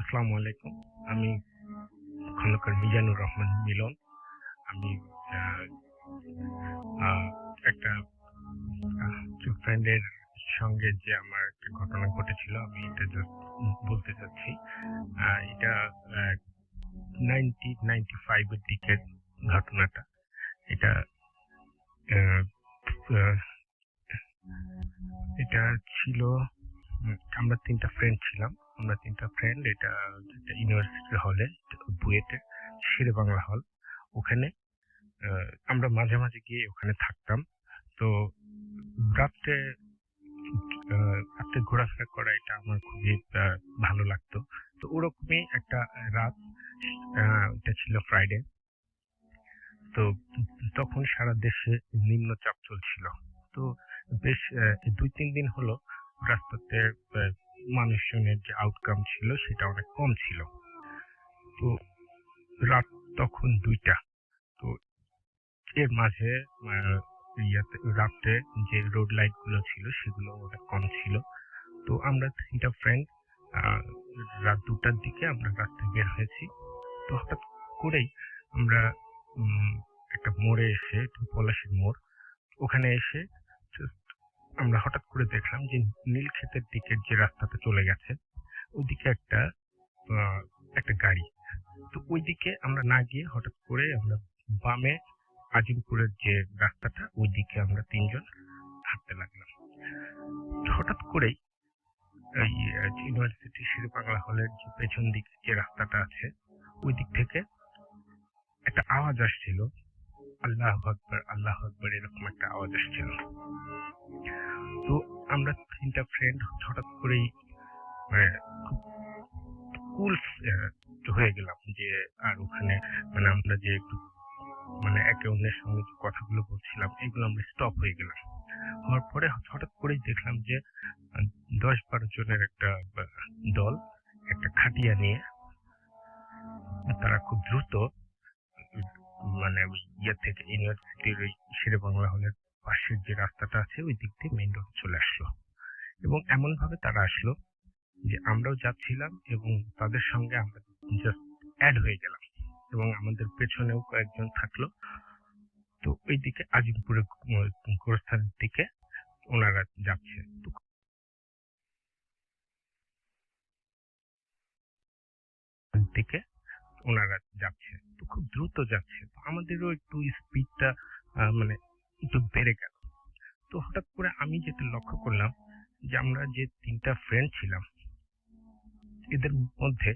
আসসালামু আলাইকুম। আমি খন্দকার মিজানুর রহমান মিলন। আমি আহ, আহ, একটা ফ্রেন্ডের সঙ্গে যে আমার একটা ঘটনা ঘটেছিল, আমি এটা জাস্ট বলতে চাচ্ছি। এটা 1995 এর দিকের ঘটনাটা। এটা আহ, আহ, এটা ছিল, আমরা তিনটা ফ্রেন্ড ছিলাম। আমরা তিনটা ফ্রেন্ড, এটা ইউনিভার্সিটি হলে, বুয়েটে শেরে বাংলা হল। ওখানে আমরা মাঝে মাঝে গিয়ে ওখানে থাকতাম। তো রাত্রে রাত্রে ঘোরাফেরা করা এটা আমার খুবই ভালো লাগতো। তো ওরকমই একটা রাত, এটা ছিল ফ্রাইডে। তো তখন সারা দেশে নিম্নচাপ চলছিল। তো বেশ 2-3 দিন হলো রাস্তাতে মানুষজনের যে আউটকাম ছিল সেটা অনেক কম ছিল। তো রাত তখন 2টা। তো এর মাঝে রাত্রে যে রোড লাইট গুলো ছিল সেগুলো অনেক কম ছিল। তো আমরা তিনটা ফ্রেন্ড রাত 2টার দিকে আমরা রাস্তা বের হয়েছি। তো হঠাৎ করেই আমরা একটা মোড়ে এসে, পলাশীর মোড়, ওখানে এসে আমরা হঠাৎ করে দেখলাম যে নীলক্ষেতের দিকের যে রাস্তাটা চলে গেছে ওইদিকে একটা গাড়ি। তো ওইদিকে আমরা না গিয়ে হঠাৎ করে আমরা বামে আজিমপুরের যে রাস্তাটা ওইদিকে আমরা তিনজন হাঁটতে লাগলাম। হঠাৎ করেই এই ইউনিভার্সিটি শেরে বাংলা হলের যে পেছন দিকে যে রাস্তাটা আছে ওই দিক থেকে একটা আওয়াজ আসছিল, আল্লাহু আকবার আল্লাহু আকবার, এরকম একটা আওয়াজ আসছিল। তো আমরা তিনটা ফ্রেন্ড হঠাৎ করেই খুব কুল হয়ে গেলাম যে, আর ওখানে আমরা যে একটু একে অন্যের সঙ্গে যে কথাগুলো বলছিলাম এগুলো আমরা স্টপ হয়ে গেলাম। হওয়ার পরে হঠাৎ করেই দেখলাম যে 10-12 জনের একটা দল একটা খাটিয়া নিয়ে তারা খুব দ্রুত ইয়ে থেকে ইউনিভার্সিটির ওই শেরে বাংলা হলের পাশের যে রাস্তাটা আছে ওই দিক দিয়ে মেইন রোডে চলে আসলো। এবং এমন ভাবে তারা আসলো যে আমরাও যাচ্ছিলাম এবং তাদের সঙ্গে আমরা জাস্ট অ্যাড হয়ে গেলাম এবং আমাদের পেছনেও কয়েকজন থাকলো। তো ওই দিকে আজিমপুরের গোরস্থানের দিকে ওনারা যাচ্ছে। দিকে ওনারা যাচ্ছে, তো খুব দ্রুত যাচ্ছে। তো আমাদেরও একটু স্পিডটা একটু বেড়ে গেল। তো হঠাৎ করে আমি যেটা লক্ষ্য করলাম যে আমরা যে তিনটা ফ্রেন্ড ছিলাম এদের মধ্যে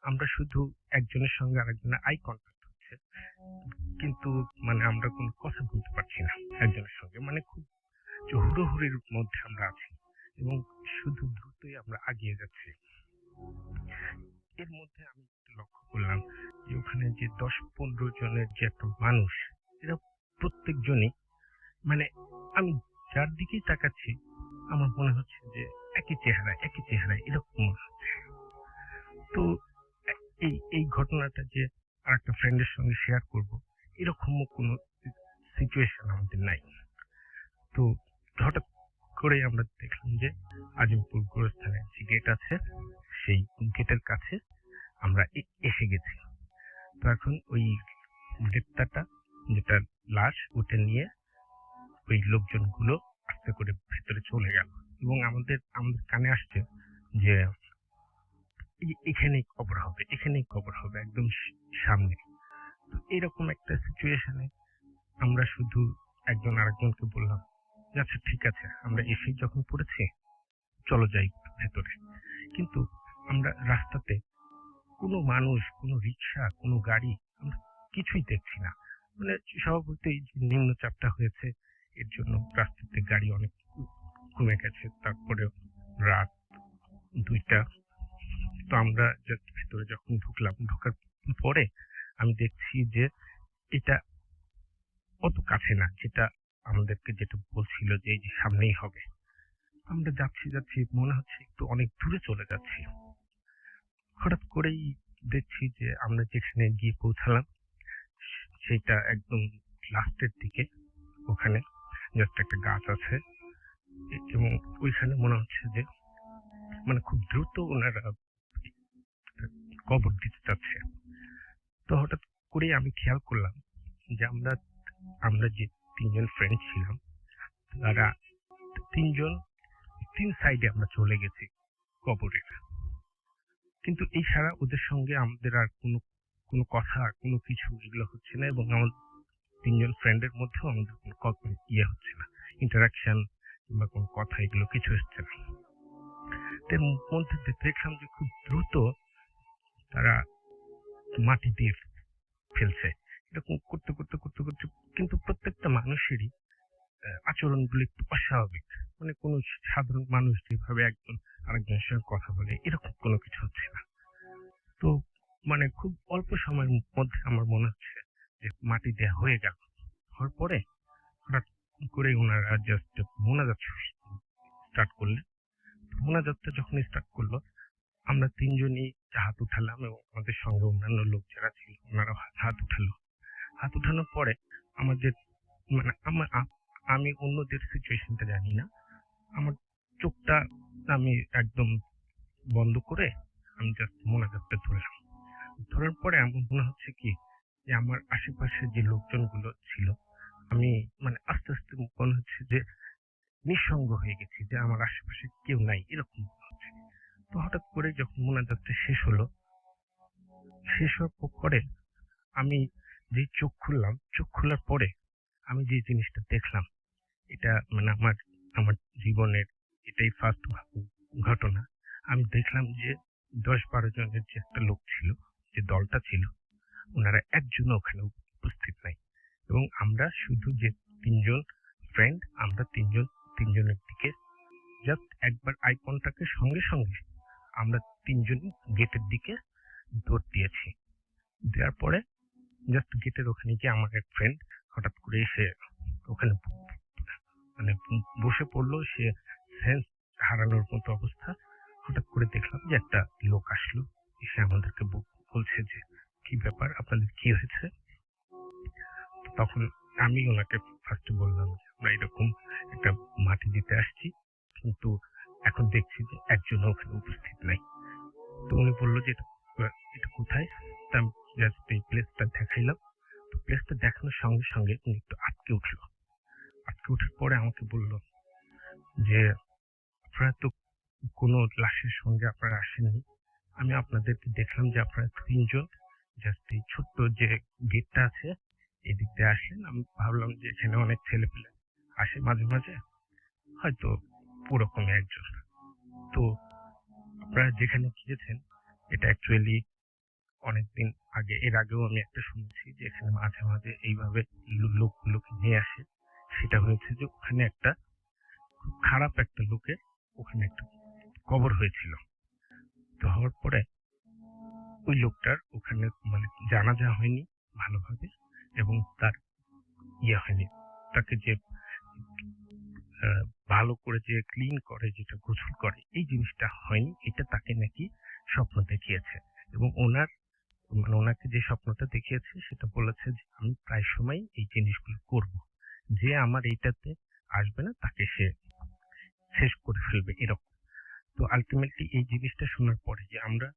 আমরা শুধু একজনের সঙ্গে আরেকজনের আই কন্ট্যাক্ট হচ্ছে, কিন্তু আমরা কোনো কথা বলতে পারছি না একজনের সঙ্গে। খুব হুড়োহুড়ির মধ্যে আমরা আছি এবং শুধু দ্রুতই আমরা এগিয়ে যাচ্ছি। এর মধ্যে আমি লক্ষ্য করলাম যে ওখানে যে 10-15 জনের যে একটা মানুষ, এরা প্রত্যেকজনই আমি যার দিকেই তাকাচ্ছি আমার মনে হচ্ছে যে একই চেহারা এরকম মনে হচ্ছে। তো এই ঘটনাটা যে আর একটা ফ্রেন্ডের সঙ্গে শেয়ার করব এরকম কোনো সিচুয়েশন আমাদের নাই। তো হঠাৎ করে আমরা দেখলাম যে আজিমপুর গোরস্থানের যে গেট আছে সেই গেটের কাছে আমরা এসে গেছি। তো এখন ওই গ্রেপ্তারটা, যেটা লাশ, ওটা নিয়ে ওই লোকজনগুলো আস্তে করে ভেতরে চলে গেল এবং আমাদের কানে আসছে যে এখানেই কবর হবে একদম সামনে। তো এরকম একটা সিচুয়েশনে আমরা শুধু একজন আরেকজনকে বললাম যে আচ্ছা ঠিক আছে, আমরা এসেই যখন পড়েছি চলো যাই ভেতরে। কিন্তু আমরা রাস্তাতে কোনো মানুষ, কোনো রিক্সা, কোনো গাড়ি আমরা কিছুই দেখছি না। স্বভাবতই যে নিম্নচাপটা হয়েছে এর জন্য রাস্তাতে গাড়ি অনেক কমে গেছে। তারপরেও রাত 2টা। তো আমরা ভেতরে যখন ঢোকার পরে আমি দেখছি যে এটা অত কাছে না, যেটা আমাদেরকে যেটা বলছিল যে এই যে সামনেই হবে। আমরা যাচ্ছি মনে হচ্ছে একটু অনেক দূরে চলে যাচ্ছি। হঠাৎ করেই দেখছি যে আমরা যেখানে গিয়ে পৌঁছালাম সেটা একদম লাস্টের দিকে। ওখানে জাস্ট একটা গাছ আছে এবং ওইখানে মনে হচ্ছে যে খুব দ্রুত ওনারা কবর দিতে চাচ্ছে। তো হঠাৎ করেই আমি খেয়াল করলাম যে আমরা আমরা যে তিনজন ফ্রেন্ড ছিলাম, তারা তিনজন তিন সাইডে আমরা চলে গেছি কবরের। কিন্তু এছাড়া ওদের সঙ্গে আমাদের আর কোনো কথা, কোনো কিছু এগুলো হচ্ছে না, এবং আমাদের তিনজন ফ্রেন্ডের মধ্যেও আমাদের কোনো ইয়ে হচ্ছে না, ইন্টারাকশন কিংবা কোনো কথা এগুলো কিছু হচ্ছে না। এর মধ্যে দেখলাম যে খুব দ্রুত তারা মাটি দিয়ে ফেলছে। এরকম করতে করতে করতে করতে কিন্তু প্রত্যেকটা মানুষেরই আচরণগুলো একটু অস্বাভাবিক। মানে কোনো সাধারণ মানুষ যেভাবে একজন আরেকজনের সঙ্গে কথা বলে, এরকম কোনো কিছু হচ্ছে না। তো মানে খুব অল্প সময়ের মধ্যে আমার মনে হচ্ছে যে মাটি দেয়া হয়ে গেল। হওয়ার পরে হঠাৎ করে ওনারা জাস্ট মোনাজাত স্টার্ট করলেন। মোনাজাতটা যখন স্টার্ট করলো, আমরা তিনজনই হাত উঠালাম এবং আমাদের সঙ্গে অন্যান্য লোক যারা ছিল ওনারা হাত উঠালো। হাত উঠানোর পরে আমাদের মানে আমি অন্যদের সিচুয়েশনটা জানি না, আমার চোখটা আমি একদম বন্ধ করে আমি জাস্ট মোনাজাতটা ধরলাম। ধরার পরে আমার মনে হচ্ছে কি যে আমার আশেপাশে যে লোকজনগুলো ছিল, আমি মানে আস্তে আস্তে মনে হচ্ছে যে নিঃসঙ্গ হয়ে গেছি, যে আমার আশেপাশে কেউ নাই, এরকম মনে হচ্ছে। তো হঠাৎ করে যখন মোনাজাতটা শেষ হলো, শেষ হওয়ার পরে আমি যে চোখ খুললাম, চোখ খোলার পরে আমি যে জিনিসটা দেখলাম, এটা মানে আমার আমার জীবনের এটাই ফার্স্ট ঘটনা। আমি দেখলাম যে 10-12 জনের যে একটা লোক ছিল, যে দলটা ছিল, ওনারা একজনও ওখানে উপস্থিত নাই, এবং আমরা শুধু যে তিনজন ফ্রেন্ড, আমরা তিনজনের দিকে জাস্ট একবার আই কন্টাক্টের সঙ্গে সঙ্গে আমরা তিনজনই গেটের দিকে দৌড় দিয়েছি। দেওয়ার পরে জাস্ট গেটের ওখানে গিয়ে আমার এক ফ্রেন্ড হঠাৎ করে এসে ওখানে মানে বসে পড়লো, সে সেন্স হারানোর মতো অবস্থা। হঠাৎ করে দেখলাম যে একটা লোক আসলো, এসে আমাদেরকে বলছে যে কি ব্যাপার, আপনাদের কি হয়েছে। তখন আমি ওনাকে ফার্স্টে বললাম যে আমরা এরকম একটা মাটি দিতে আসছি, কিন্তু এখন দেখছি যে একজনও ওখানে উপস্থিত নাই। তো উনি বললো যে এটা কোথায়। তা আমি জাস্ট এই প্লেসটা দেখাইলাম। তো প্লেসটা দেখানোর সঙ্গে সঙ্গে উনি একটু আটকে উঠলো। আটকে ওঠার পরে আমাকে বললো যে আপনারা তো কোনো লাশের সঙ্গে আপনারা আসেননি, আমি আপনাদেরকে দেখলাম যে আপনারা তিনজন জাস্ট এই ছোট্ট যে গেটটা আছে এদিক দিয়ে আসলেন। আমি ভাবলাম যে এখানে অনেক ছেলে পেলে আসে মাঝে মাঝে, হয়তো ওরকমই একজন। তো আপনারা যেখানে গিয়েছেন এটা অ্যাকচুয়ালি অনেকদিন আগে, এর আগেও আমি একটা শুনেছি যে এখানে মাঝে মাঝে এইভাবে লোকগুলোকে নিয়ে আসে। সেটা হয়েছে যে ওখানে একটা খুব খারাপ একটা লোকের ওখানে একটা কবর হয়েছিল। তো হওয়ার পরে ওই লোকটার ওখানে মানে জানাজা হয়নি ভালোভাবে, এবং তার ইয়ে হয়নি, তাকে যে ভালো করে যে ক্লিন করে, যেটা গোসল করে, এই জিনিসটা হয়নি। এটা তাকে নাকি স্বপ্ন দেখিয়েছে, এবং ওনাকে যে স্বপ্নটা দেখিয়েছে সেটা বলেছে যে আমি প্রায় সময় এই জিনিসগুলো করব, যে আমার এইটাতে আসবে না তাকে সে শেষ করে ফেলবে, এরকম। তো আলটিমেটলি এই জিনিসটা শোনার পরে যে আমরা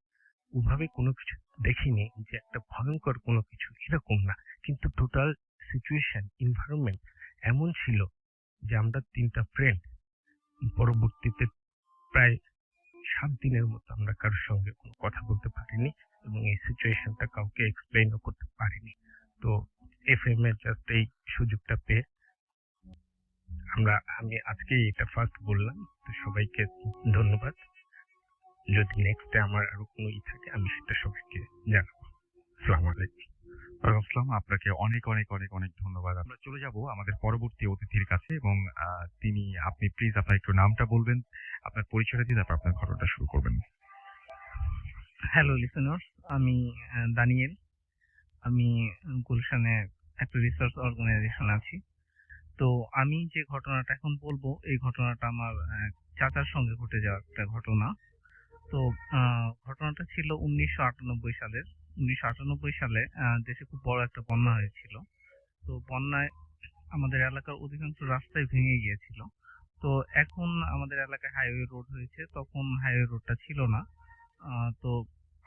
ওভাবে কোনো কিছু দেখিনি, যে একটা ভয়ঙ্কর কোনো কিছু এরকম না, কিন্তু টোটাল সিচুয়েশন এনভায়রনমেন্ট এমন ছিল যে আমরা তিনটা ফ্রেন্ড পরবর্তীতে প্রায় 7 দিনের মতো আমরা কারোর সঙ্গে কোনো কথা বলতে পারিনি, এবং এই সিচুয়েশনটা কাউকে এক্সপ্লেইনও করতে পারিনি। তো এফএম এর জাস্ট এই সুযোগটা পেয়ে আমি আজকে এটা ফার্স্ট বললাম। তো সবাইকে ধন্যবাদ। যদি নেক্সটে আমার আরো কোনো থাকে আমি সেটা সবাইকে জানাবো। আসসালামু আলাইকুম। ওয়ালাইকুম আসসালাম। আপনাকে অনেক অনেক অনেক অনেক ধন্যবাদ। আমরা চলে যাব আমাদের পরবর্তী অতিথির কাছে, এবং আপনি প্লিজ আপনার একটু নামটা বলবেন, আপনার পরিচয়টা দিয়ে তারপর আপনার ঘটনাটা শুরু করবেন। হ্যালো লিসেনার্স, আমি দানিয়েল। আমি গুলশানে একটা রিসার্চ অর্গানাইজেশন আছি। তো আমি যে ঘটনাটা এখন বলবো, এই ঘটনাটা আমার চাচার সঙ্গে ঘটে যাওয়া একটা ঘটনা। তো ঘটনাটা ছিল 1998 সালের। 1998 সালে দেশে খুব বড় একটা বন্যা হয়েছিল। তো বন্যায় আমাদের এলাকার অধিকাংশ রাস্তাই ভেঙে গিয়েছিল। তো এখন আমাদের এলাকায় হাইওয়ে রোড হয়েছে, তখন হাইওয়ে রোডটা ছিল না। তো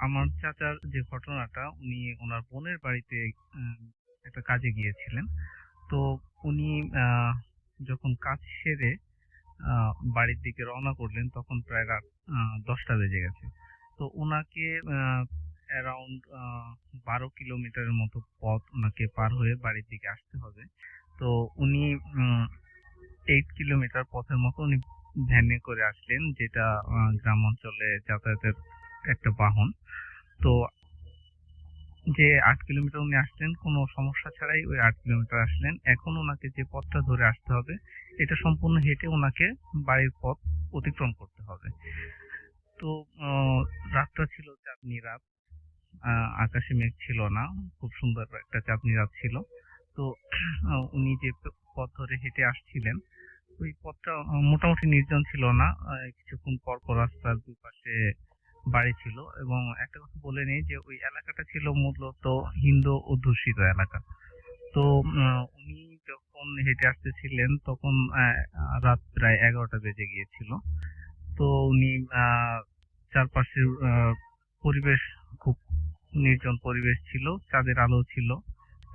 আমার চাচার যে ঘটনাটা, উনি ওনার বোনের বাড়িতে একটা কাজে গিয়েছিলেন। তো উনি যখন কাজ সেরে বাড়ির দিকে রওনা করলেন, তখন প্রায় রাত 10টা বেজে গেছে। তো ওনাকে অ্যারাউন্ড 12 কিলোমিটারের মতো পথ ওনাকে পার হয়ে বাড়ির দিকে আসতে হবে। তো উনি 8 কিলোমিটার পথের মতো উনি ভ্যানে করে আসলেন, যেটা গ্রাম অঞ্চলে যাতায়াতের একটা বাহন। তো যে 8 কিলোমিটার উনি আসলেন কোনো সমস্যা ছাড়াই, ওই 8 কিলোমিটার আসলেন। এখন ওনাকে যে পথটা ধরে আসতে হবে, এটা সম্পূর্ণ হেঁটে ওনাকে বাড়ির পথ অতিক্রম করতে হবে। তো রাতটা ছিল চাঁদনি রাত, আকাশে মেঘ ছিল না, খুব সুন্দর একটা চাঁদনি রাত ছিল। তো উনি যে পথ ধরে হেঁটে আসছিলেন, ওই পথটা মোটামুটি নির্জন ছিল না। কিছুক্ষণ পর পর রাস্তার দুই পাশে বাড়ি ছিল, এবং একটা কথা বলে নেই যে ওই এলাকাটা ছিল মূলত হিন্দু অধ্যুষিত এলাকা। তো উনি যখন হেঁটে আসতেছিলেন, তখন রাত প্রায় 11টা বেজে গিয়েছিল। তো উনি চারপাশের পরিবেশ খুব নির্জন পরিবেশ ছিল, চাঁদের আলো ছিল,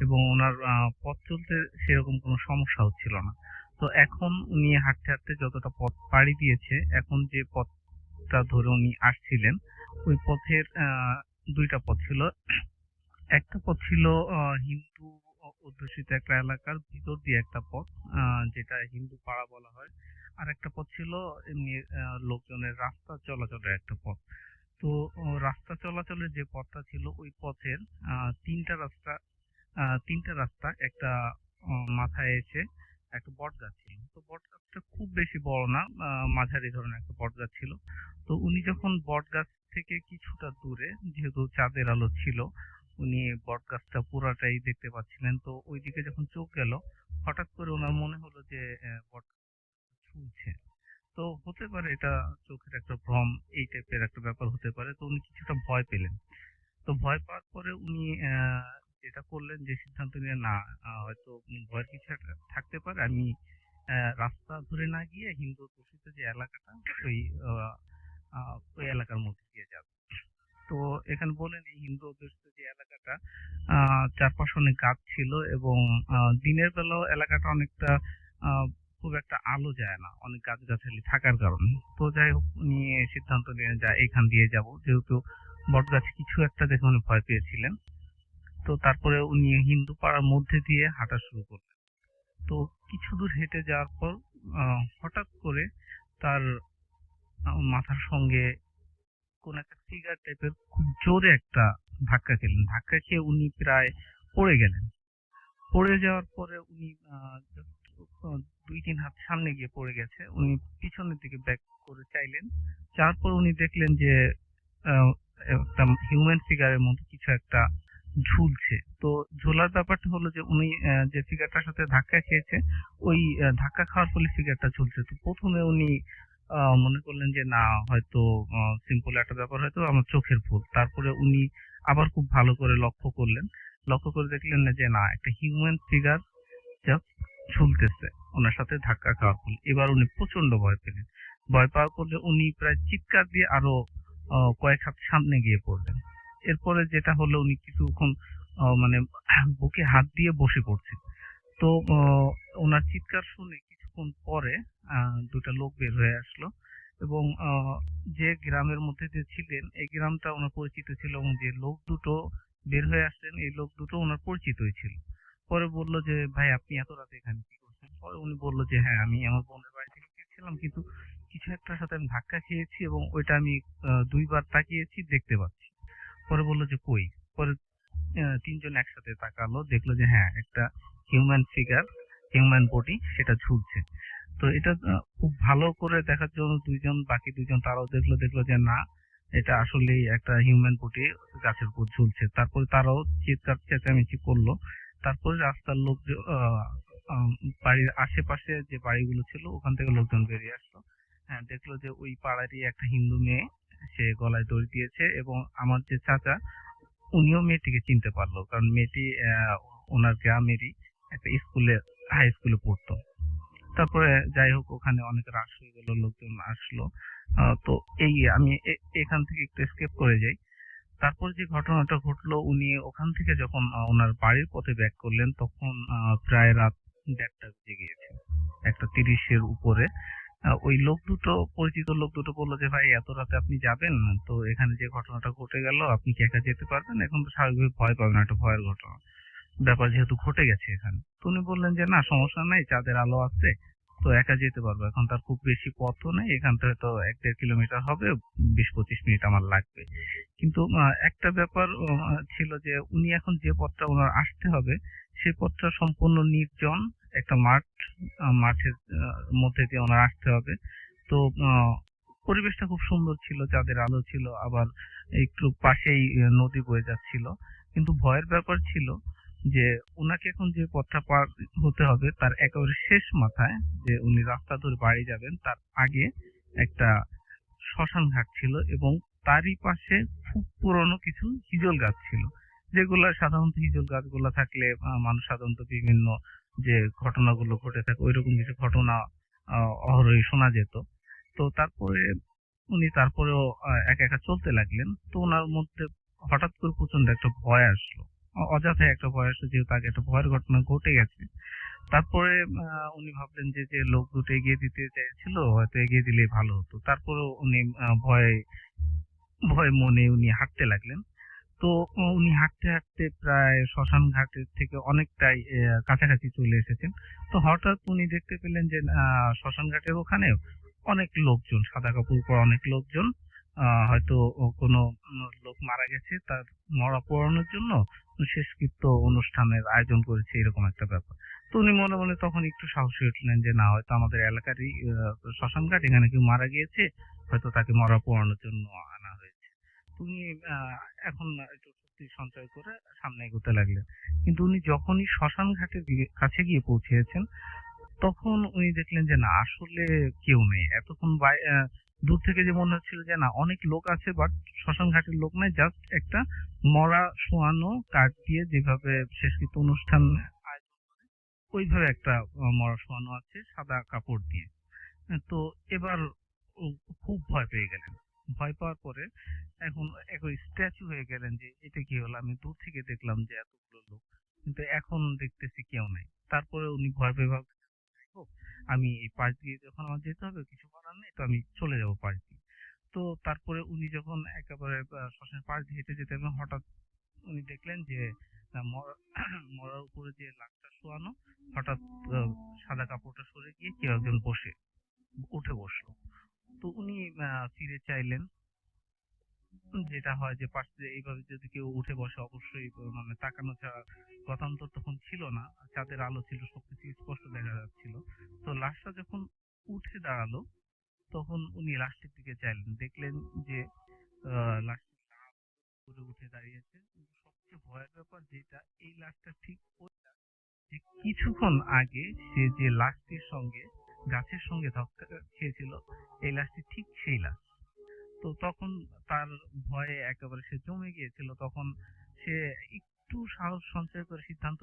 এবং ওনার পথ চলতে সেরকম কোনো সমস্যা হচ্ছিল না। তো এখন উনি হাঁটতে হাঁটতে যতটা পথ পাড়ি দিয়েছে, এখন যে পথটা ধরে উনি আসছিলেন, ওই পথের দুইটা পথ ছিল। একটা পথ ছিল হিন্দু অধ্যুষিত একটা এলাকার ভিতর দিয়ে একটা পথ, যেটা হিন্দু পাড়া বলা হয়। আর একটা পথ ছিল এমনি লোকজনের রাস্তা চলাচলের একটা পথ। তো রাস্তা চলাচলের যে পথটা ছিল, ওই পথের তিনটা রাস্তা তিনটা রাস্তা একটা মাথায় এসে একটা বট গাছ ছিল। তো বট গাছটা খুব বেশি বড় না, মাঝারি ধরনের একটা বট গাছ ছিল। তো উনি যখন বট গাছ থেকে কিছুটা দূরে, যেহেতু চাঁদের আলো ছিল, উনি বট গাছটা পুরাটাই দেখতে পাচ্ছিলেন। তো ওইদিকে যখন চোখ গেল, হঠাৎ করে ওনার মনে হলো যে বট ঝুলছে। তো হতে পারে এটা চোখের একটা ভ্রম, এই টাইপের একটা ব্যাপার হতে পারে। তো উনি কিছুটা ভয় পেলেন। তো ভয় পাওয়ার পরে উনি যেটা করলেন, যে সিদ্ধান্ত নিলেন, না হয়তো ভয়ের কিছু একটা থাকতে পারে, আমি রাস্তা ধরে না গিয়ে হিন্দু অধ্যুষিত যে এলাকাটা, ওই আহ, ওই এলাকার মধ্যে দিয়ে যাব। তো এখানে বলেন, এই হিন্দু অধ্যুষিত যে এলাকাটা, চারপাশে অনেক গাছ ছিল, এবং দিনের বেলাও এলাকাটা অনেকটা খুব একটা আলো যায় না, অনেক গাছগাছালি থাকার কারণে। তো যাই হোক, উনি সিদ্ধান্ত নিলেন যে এখান দিয়ে যাব, যেহেতু বটগাছে কিছু একটা দেখে উনি ভয় পেয়েছিলেন। তো তারপরে উনি হিন্দু পাড়ার মধ্যে দিয়ে হাঁটা শুরু করলেন। তো কিছু দূর হেঁটে যাওয়ার পর হঠাৎ করে তার মাথার সঙ্গে কোন একটা ফিগার টাইপের খুব জোরে একটা ধাক্কা খেলেন। ধাক্কা খেয়ে উনি প্রায় পড়ে গেলেন। পড়ে যাওয়ার পরে উনি আহ, 2-3 হাত সামনে গিয়ে পড়ে গেছে। উনি পিছনের দিকে ব্যাক করে চাইলেন। যাওয়ার পর উনি দেখলেন যে আহ, একটা হিউম্যান ফিগারের মতো কিছু একটা ঝুলছে। তো ঝোলার ব্যাপারটা হলো যে উনি যে ফিগারটার সাথে ধাক্কা খেয়েছে, ওই ধাক্কা খাওয়ার ফলে ফিগারটা ঝুলছে। তো প্রথমে উনি মনে করলেন যে না, হয়তো সিম্পল একটা ব্যাপার, হয়তো আমার চোখের ভুল। তারপরে উনি আবার খুব ভালো করে লক্ষ্য করলেন। লক্ষ্য করে দেখলেন না যে না, একটা হিউম্যান ফিগার জাস্ট ঝুলতেছে ওনার সাথে ধাক্কা খাওয়ার ফলে। এবার উনি প্রচন্ড ভয় পেলেন। ভয় পাওয়ার ফলে উনি প্রায় চিৎকার দিয়ে আরো কয়েক হাত সামনে গিয়ে পড়লেন। এরপরে যেটা হলো, উনি কিছুক্ষণ মানে বুকে হাত দিয়ে বসে পড়ছেন। তো ওনার চিৎকার শুনে কিছুক্ষণ পরে দুটা লোক বের হয়ে আসলো, এবং যে গ্রামের মধ্যে দিয়ে ছিলেন, এই গ্রামটা ওনার পরিচিত ছিল, এবং যে লোক দুটো বের হয়ে আসলেন, এই লোক দুটো ওনার পরিচিতই ছিল। পরে বলল যে ভাই, আপনি এত রাতে এখানে কি করছেন? পরে উনি বলল যে হ্যাঁ, আমি আমার বোনের বাড়ি থেকে ফিরছিলাম, কিন্তু কিছু একটার সাথে আমি ধাক্কা খেয়েছি, এবং ওইটা আমি 2বার তাকিয়েছি, দেখতে পাচ্ছি। পরে বলল যে কই? পরে তিনজন একসাথে তাকালো, দেখলো যে হ্যাঁ, একটা হিউম্যান ফিগার, হিউম্যান বডি সেটা ঝুলছে। তো এটা খুব ভালো করে দেখার জন্য বাকি দুইজন তারাও দেখলো যে না, এটা আসলেই একটা হিউম্যান বডি গাছের উপর ঝুলছে। তারপরে তারাও চিৎকার চেঁচামেচি করলো। তারপরে রাস্তার লোক, বাড়ির আশেপাশে যে বাড়িগুলো ছিল, ওখান থেকে লোকজন বেরিয়ে আসলো। হ্যাঁ, দেখলো যে ওই পাড়ারই একটা হিন্দু মেয়ে, সে গলায় দড়ি দিয়েছে, এবং আমার যে চাচা, উনিও মেয়েটিকে চিনতে পারলো, কারণ মেয়েটি ওনার গ্রামেরই একটা হাই স্কুলে পড়তো। তারপরে যাই হোক, ওখানে অনেক রাশ হয়ে গেল, লোকজন আসলো। তো এই আমি এখান থেকে একটু স্কেপ করে যাই। তারপর যে ঘটনাটা ঘটলো, উনি ওখান থেকে যখন ওনার বাড়ির পথে ব্যাক করলেন, তখন প্রায় রাত 1:30 বেজে গিয়েছে, 1:30-এর উপরে। ওই লোক দুটো, পরিচিত লোক দুটো বললো যে, ভাই এত রাতে আপনি যাবেন? তো এখানে যে ঘটনাটা ঘটে গেল, আপনি কি একা যেতে পারবেন? এখন তো স্বাভাবিক ভয় পাবেন, একটা ভয়ের ঘটনা ব্যাপার যেহেতু ঘটে গেছে এখানে। তো উনি বললেন যে, না সমস্যা নাই, চাঁদের আলো আছে, তো একা যেতে পারবো। এখন তার খুব বেশি পথও নেই, এখান থেকে তো 1-1.5 কিলোমিটার হবে, 20-25 মিনিট আমার লাগবে। কিন্তু একটা ব্যাপার ছিল যে, উনি এখন যে পথটা ওনার আসতে হবে, সেই পথটা সম্পূর্ণ নির্জন একটা মাঠ। মাঠের মধ্যে দিয়ে ওনার আসতে হবে। তো পরিবেশটা খুব সুন্দর ছিল, চাঁদের আলো ছিল, আবার একটু পাশেই নদী বয়ে যাচ্ছিল। কিন্তু ভয়ের ব্যাপার ছিল যে, উনাকে এখন যে পথটা পার হতে হবে, তার একেবারে শেষ মাথায়, যে উনি রাস্তা ধরে বাড়ি যাবেন, তার আগে একটা শ্মশান ঘাট ছিল, এবং তারই পাশে খুব পুরনো কিছু হিজল গাছ ছিল, যেগুলা সাধারণত হিজল গাছগুলা থাকলে মানুষ সাধারণত বিভিন্ন যে ঘটনাগুলো ঘটে থাকে ওইরকম কিছু ঘটনা অহরহই শোনা যেত। তো তারপরে উনি তারপরেও একা একা চলতে লাগলেন। তো ওনার মধ্যে হঠাৎ করে প্রচন্ড একটা ভয় আসলো, অযথাই একটা ভয় আসলো, যেহেতু আগে একটা ভয়ের ঘটনা ঘটে গেছে। তারপরে উনি ভাবলেন যে, যে লোক দুটো এগিয়ে দিতে চাইছিল, হয়তো এগিয়ে দিলেই ভালো হতো। তারপরেও উনি ভয় ভয় মনে উনি হাঁটতে লাগলেন। তো উনি হাঁটতে হাঁটতে প্রায় শ্মশান ঘাটের থেকে অনেকটাই কাছাকাছি চলে এসেছেন। তো হঠাৎ উনি দেখতে পেলেন যে, শ্মশান ঘাটের ওখানে অনেক লোকজন, সাদা কাপড় পরা অনেক লোকজন, হয়তো কোনো লোক মারা গেছে, তার মরা পোড়ানোর জন্য শেষকৃত্য অনুষ্ঠানের আয়োজন করেছে, এরকম একটা ব্যাপার। তো উনি মনে মনে তখন একটু সাহসী উঠলেন যে, না হয়তো আমাদের এলাকারই শ্মশান ঘাট, এখানে কেউ মারা গিয়েছে, হয়তো তাকে মরা পোড়ানোর জন্য আনা হয়েছে। তুমি এখন একটু শক্তি সঞ্চয় করে সামনে এগোতে লাগলেন। কিন্তু উনি যখনই শ্মশান ঘাটের কাছে গিয়ে পৌঁছেছেন, তখন উনি দেখলেন যে, না আসলে কেউ নেই। এতক্ষণ দূর থেকে যে মনে হচ্ছিল যে, না অনেক লোক আছে, বাট শ্মশান ঘাটের লোক নাই, জাস্ট একটা মরা শোয়ানো কাঠ দিয়ে যেভাবে শেষকৃত্য অনুষ্ঠান আয়োজন করে, ওইভাবে একটা মরা শোয়ানো আছে সাদা কাপড় দিয়ে। তো এবার ও খুব ভয় পেয়ে গেলেন। ভয় পাওয়ার পরে এখন একবারে স্ট্যাচু হয়ে গেলেন যে, এটা কি হলো? আমি দূর থেকে দেখলাম যে এতগুলো লোক, কিন্তু এখন দেখতেছি কেউ নাই। তারপরে উনি ভয় পেয়ে ভাবলেন, "ও, আমি এই পাশ দিয়ে যখন আমার যেতে হবে, কিছু করার নেই, তো আমি চলে যাব পাশ দিয়ে।" তো তারপরে উনি যখন একেবারে শ্মশানের পাশ দিয়ে হেঁটে যেতে লাগলেন, হঠাৎ উনি দেখলেন যে মরার উপরে যে লাশটা শোয়ানো, হঠাৎ সাদা কাপড়টা সরে গিয়ে কেউ একজন উঠে বসলো। তো উনি ফিরে চাইলেন, যেটা হয় যে পাশ দিয়ে এইভাবে যদি কেউ উঠে বসে, অবশ্যই মানে তাকানো ছাড়া গতান্তর তখন ছিল না। চাঁদের আলো ছিল, সবকিছু স্পষ্ট দেখা যাচ্ছিল। তো লাশটা যখন উঠে দাঁড়ালো, তখন উনি লাশটির দিকে চাইলেন, দেখলেন যে লাশটি লাফ করে উঠে দাঁড়িয়েছে। কিন্তু সবচেয়ে ভয়ের ব্যাপার যেটা, এই লাশটা ঠিক ওই লাশ যে কিছুক্ষণ আগে সে যে লাশটির সঙ্গে, গাছের সঙ্গে ধাক্কা খেয়েছিল, এই লাশটি ঠিক সেই লাশ। তো তখন তার ভয়ে একেবারে সে জমে গিয়েছিল। তখন সে একটু সাহস সঞ্চয় করে সিদ্ধান্ত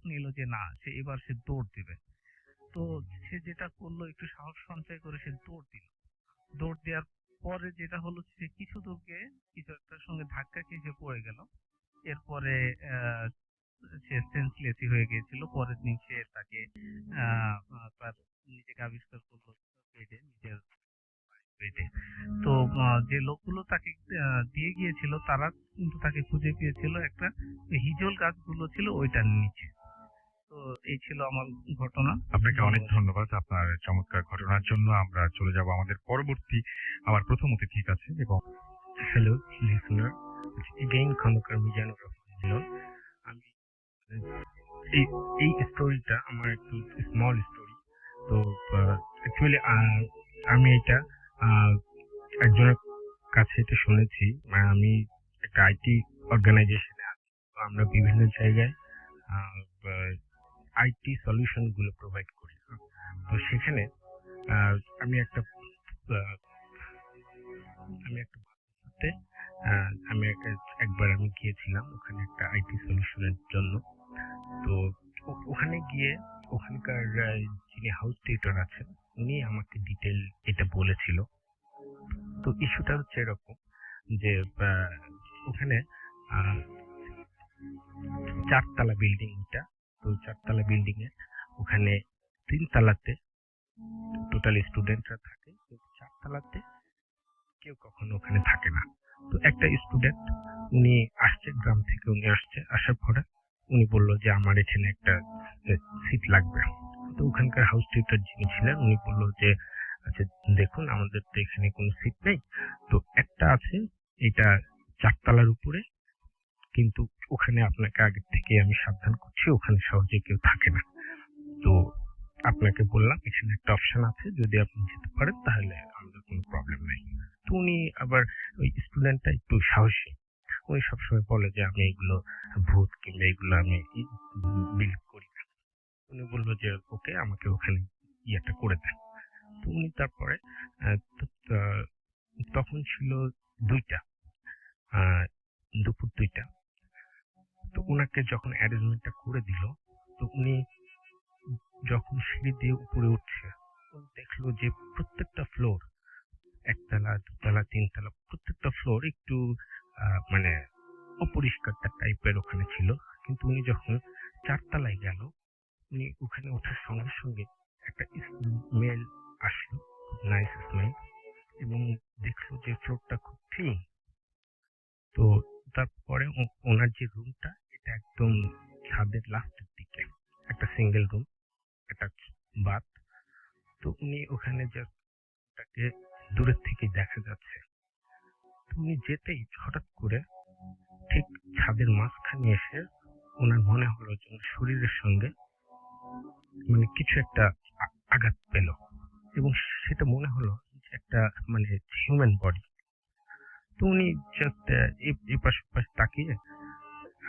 নিল যে, না, সে এবার দৌড় দিবে। তো সে যেটা করলো, একটু সাহস সঞ্চয় করে সে দৌড় দিল। দৌড় দেওয়ার পরে যেটা হলো, সে কিছু দূর গিয়ে কিছু একটার সঙ্গে ধাক্কা খেয়ে সে পড়ে গেল। এরপরে আহ, সে সেন্সলেসই হয়ে গিয়েছিল। পরের দিন সে তাকে তার নিজেকে আবিষ্কার করলো বেডে, নিজের বেডে। তো যে লোকগুলো তাকে দিয়ে গিয়েছিল, তারা কিন্তু তাকে খুঁজে পেয়েছিল একটা হিজল গাছগুলো ছিল ওইটার নিচে। তো এই ছিল আমার ঘটনা। আপনাকে অনেক ধন্যবাদ। ধন্যবাদ আপনার চমৎকার ঘটনার জন্য। আমরা চলে যাব আমাদের পরবর্তী আমার প্রথম অতিথির কাছে এবং hello listener, again Khondokar Mizanur Rahman Milon. আমি এই এই স্টোরিটা আমার একটু স্মল স্টোরি। তো অ্যাকচুয়ালি আমি এটা আহ, একজনের কাছে এটা শুনেছি। আমি একটা আইটি অর্গানাইজেশনে আছি। তো আমরা বিভিন্ন জায়গায় আইটি সলিউশন গুলো প্রোভাইড করি। তো সেখানে আহ, আমি একটা আহ, আমি একটা বাসাতে, একবার আমি গিয়েছিলাম ওখানে একটা আইটি সলিউশনের জন্য। তো ওখানে গিয়ে ওখানকার যিনি হাউস টিউটর আছেন, উনি আমাকে ডিটেল এটা বলেছিল। তো ইস্যুটা হচ্ছে এরকম যে, ওখানে আহ, 4 তলা বিল্ডিং এটা। তো 4 তলা বিল্ডিং এ ওখানে 3 তলাতে টোটাল স্টুডেন্টরা থাকে, কিন্তু 4 তলাতে কেউ কখনো ওখানে থাকে না। তো একটা স্টুডেন্ট উনি আসছে গ্রাম থেকে, উনি আসছে, আসার পরে উনি বললো যে আমার এখানে একটা সিট লাগবে। তো ওখানকার হাউস টিউটর যিনি ছিলেন উনি বললো যে আচ্ছা দেখুন আমাদের তো এখানে কোনো সিট নেই, তো একটা আছে, এটা 4 তলার উপরে, কিন্তু ওখানে আপনাকে আগের থেকে আমি সাবধান করছি, ওখানে সহজে কেউ থাকে না। তো আপনাকে বললাম এখানে একটা অপশন আছে, যদি আপনি যেতে পারেন তাহলে আমাদের কোনো প্রবলেম নেই। তো উনি আবার, ওই স্টুডেন্টটা একটু সাহসী, উনি সবসময় বলে যে আমি এগুলো ভূত কিংবা এগুলো আমি বিলিভ করি না। উনি বললো যে ওকে আমাকে ওখানে ইয়েটা করে দেন। তো উনি তারপরে তখন ছিল 2টা, দুপুর 2টা। তো উনাকে যখন অ্যারেঞ্জমেন্টটা করে দিল, তো উনি যখন সিঁড়ি দিয়ে উপরে উঠছে, উনি দেখলো যে প্রত্যেকটা ফ্লোর, 1 তলা 2 তলা 3 তলা, প্রত্যেকটা ফ্লোর একটু মানে অপরিষ্কার টাইপের ওখানে ছিল। কিন্তু উনি যখন 4 তলায় গেল, উনি ওখানে ওঠার সঙ্গে সঙ্গে একটা স্মেল আসলো, নাইস স্মেল, এবং দেখলো যে ফ্লোরটা খুব ক্লিন। তো তারপরে ওনার যে রুমটা, এটা একদম ছাদের লাস্টের দিকে, একটা সিঙ্গেল রুম, একটা বাথ। তো উনি ওখানে জাস্ট তাকে দূরের থেকে দেখা যাচ্ছে। তো উনি যেতেই হঠাৎ করে ঠিক ছাদের মাঝখানে এসে ওনার মনে হলো যে ওনার শরীরের সঙ্গে মানে কিছু একটা আঘাত পেল, এবং সেটা মনে হলো যে একটা মানে হিউম্যান বডি। তো উনি জাস্ট এপাশ ওপাশ তাকিয়ে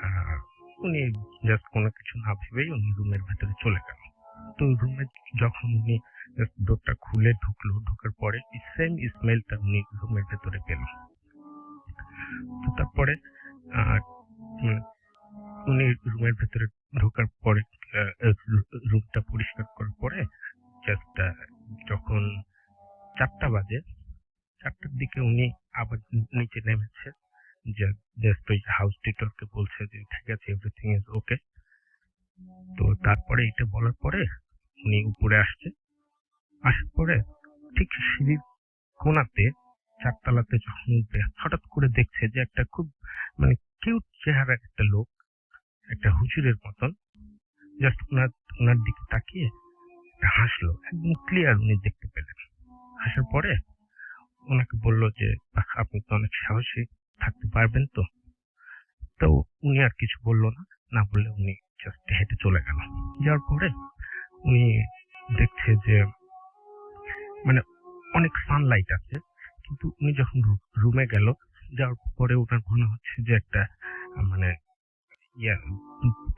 আহ, উনি জাস্ট কোনো কিছু না ভেবেই উনি রুমের ভেতরে চলে গেল। তো রুমে যখন উনি ডোরটা খুলে ঢুকলো, ঢোকার পরে সেম স্মেলটা উনি রুমের ভেতরে পেল। তো তারপরে আহ, উম, উনি রুমের ভেতরে ঢোকার পরে রুমটা পরিষ্কার করার পরে জাস্ট যখন 4টা বাজে, 4টার দিকে উনি আবার নিচে নেমেছে, জাস্ট ওই হাউস টিউটরকে বলছে যে ঠিক আছে, এভরিথিং ইজ ওকে। তো তারপরে এটা বলার পরে উনি উপরে আসছে, আসার পরে ঠিক সিঁড়ির কোণাতে 4 তলাতে যখন উঠবে, হঠাৎ করে দেখছে যে একটা খুব মানে কিউট চেহারার একটা লোক, একটা হুজুরের মতন, জাস্ট ওনার দিকে তাকিয়ে একটা হাসলো, একদম ক্লিয়ার উনি দেখতে পেলেন। হাসার পরে ওনাকে বললো যে "বাহ, আপনি তো অনেক সাহসী, থাকতে পারবেন তো?" তো উনি আর কিছু বললো না, না বললে উনি জাস্ট হেঁটে চলে গেল। যাওয়ার পরে উনি দেখছে যে মানে অনেক সানলাইট আছে, কিন্তু উনি যখন রুমে গেল, যাওয়ার পরে ওনার মনে হচ্ছে যে একটা মানে ইয়া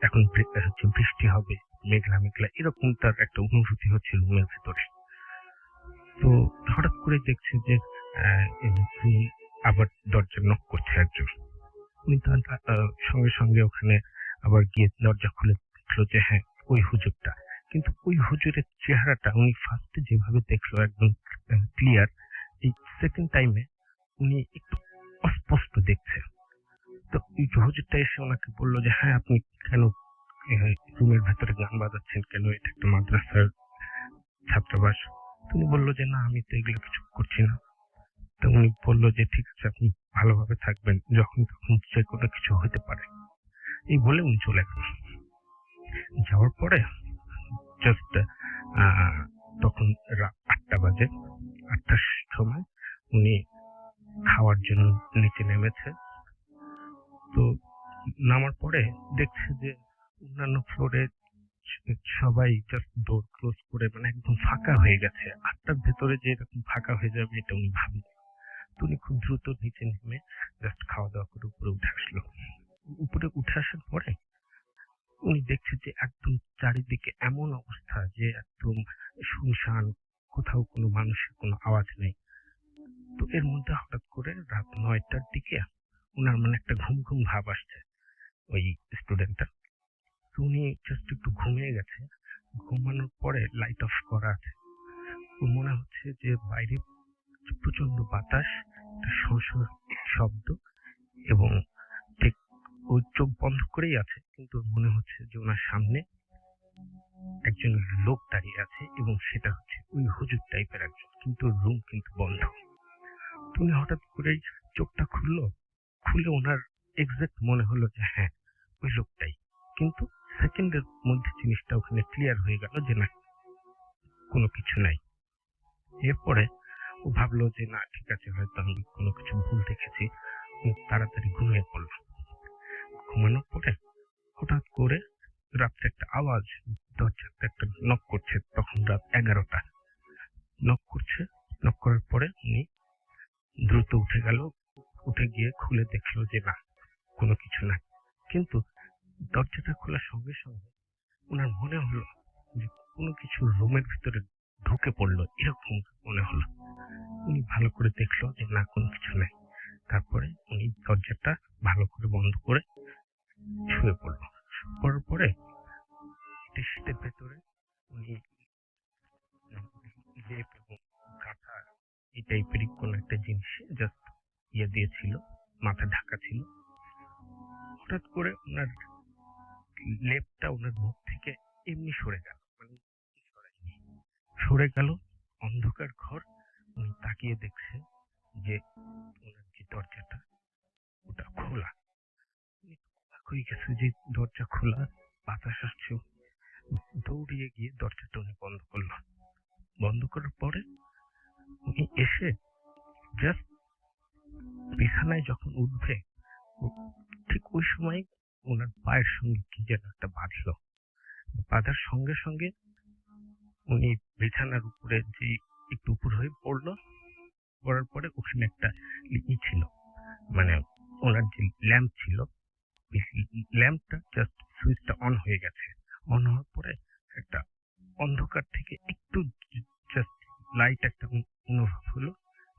এখন হচ্ছে বৃষ্টি হবে, মেঘলা মেঘলা এরকম তার একটা অনুভূতি হচ্ছে রুমের ভেতরে। তো হঠাৎ করে দেখছে যে room আবার দরজা নক করছে একজন। উনি তার সঙ্গে সঙ্গে ওখানে আবার গিয়ে দরজা খুলে দেখলো যে হ্যাঁ, ওই হুজুরটা। কিন্তু ওই হুজুরের চেহারাটা উনি ফার্স্টে যেভাবে দেখলো একদম ক্লিয়ার, এই সেকেন্ড টাইমে উনি একটু অস্পষ্ট দেখছে। তো এই হুজুরটা এসে ওনাকে বললো যে হ্যাঁ, আপনি কেন রুমের ভেতরে গান বাজাচ্ছেন কেন, এটা একটা মাদ্রাসার ছাত্রাবাস। তিনি বললো যে না, আমি তো এগুলো কিছু করছি না। তো উনি বললো যে ঠিক আছে, আপনি ভালোভাবে থাকবেন, যখন তখন যে কোনো কিছু হতে পারে। এই বলে উনি চলে গেল। যাওয়ার পরে জাস্ট তখন রাত 8টা বাজে। 8টার সময় উনি খাওয়ার জন্য নিচে নেমেছে। তো নামার পরে দেখছে যে অন্যান্য ফ্লোরে সবাই জাস্ট ডোর ক্লোজ করে মানে একদম ফাঁকা হয়ে গেছে। 8টার ভেতরে যে এরকম ফাঁকা হয়ে যাবে এটা উনি ভাবেনি। তো উনি খুব দ্রুত নিচে নেমে জাস্ট খাওয়া দাওয়া করে উপরে উঠে আসলো। উপরে উঠে আসার পরে উনি দেখছে যে একদম চারিদিকে এমন অবস্থা যে একদম শুনশান, কোথাও কোনো মানুষের কোনো আওয়াজ নেই। তো এর মধ্যে হঠাৎ করে রাত 9টার দিকে উনার মানে একটা ঘুম ঘুম ভাব আসছে ওই স্টুডেন্টটা। তো উনি জাস্ট একটু ঘুমিয়ে গেছে। ঘুমানোর পরে লাইট অফ করা আছে। ওর মনে হচ্ছে যে বাইরে প্রচন্ড বাতাস, একটা শোঁ শোঁ শব্দ, এবং ঠিক ওই চোখ বন্ধ করেই আছে, কিন্তু ওর মনে হচ্ছে যে ওনার সামনে একজন লোক দাঁড়িয়ে আছে এবং সেটা হচ্ছে ওই হুজুর টাইপের একজন, কিন্তু রুম কিন্তু বন্ধ। তো উনি হঠাৎ করেই চোখটা খুলে ওনার এক্সাক্ট মনে হলো যে হ্যাঁ ওই লোকটাই, কিন্তু সেকেন্ডের মধ্যে জিনিসটা ওখানে ক্লিয়ার হয়ে গেল যে না, কোনো কিছু নাই। এরপরে ও ভাবলো যে না ঠিক আছে, হয়তো আমি কোনো কিছু ভুল দেখেছি। ও তাড়াতাড়ি ঘুমিয়ে পড়ল। ঘুমানোর পরে হঠাৎ করে রাত্রে একটা আওয়াজ, দরজাতে একটা নক করছে। তখন রাত 11টা। নক করছে, নক করার পরে উনি দ্রুত উঠে গেল। উঠে গিয়ে খুলে দেখলো যে না, কোনো কিছু নাই। কিন্তু দরজাটা খোলার সঙ্গে সঙ্গে ওনার মনে হলো যে কোনো কিছু রুমের ভিতরে ঢুকে পড়লো, এরকম মনে হলো। উনি ভালো করে দেখলো যে না, কোনো কিছু নেই। তারপরে উনি দরজাটা ভালো করে বন্ধ করে শুয়ে পড়লো। পড়ার পরে শীতের ভেতরে উনি লেপ এবং কাঁথা এই টাইপেরই কোন একটা জিনিস জাস্ট দিয়েছিল, মাথা ঢাকা ছিল। হঠাৎ করে ওনার লেপটা ওনার মুখ থেকে এমনি সরে গেল, মানে সরায়নি, সরে গেল। অন্ধকার ঘর। উনি তাকিয়ে দেখছে যে ওনার যে দরজাটা ওটা খোলা। উনি অবাক হয়ে গেছে যে দরজা খোলা, বাতাস আসছে। দৌড়িয়ে গিয়ে দরজাটা উনি বন্ধ করলো। বন্ধ করার পরে উনি এসে জাস্ট বিছানায় যখন উঠবে, ঠিক ওই সময় ওনার পায়ের সঙ্গে কি যেন একটা বাঁধলো। বাঁধার সঙ্গে সঙ্গে উনি বিছানার উপরে যে একটু উপর হয়ে পড়লো। পড়ার পরে ওখানে একটা ছিল, মানে ওনার যে ল্যাম্প ছিল, ল্যাম্পটা জাস্ট সুইচটা অন হয়ে গেছে। অন হওয়ার পরে একটা অন্ধকার থেকে একটু জাস্ট লাইট একটা অনুভব হলো।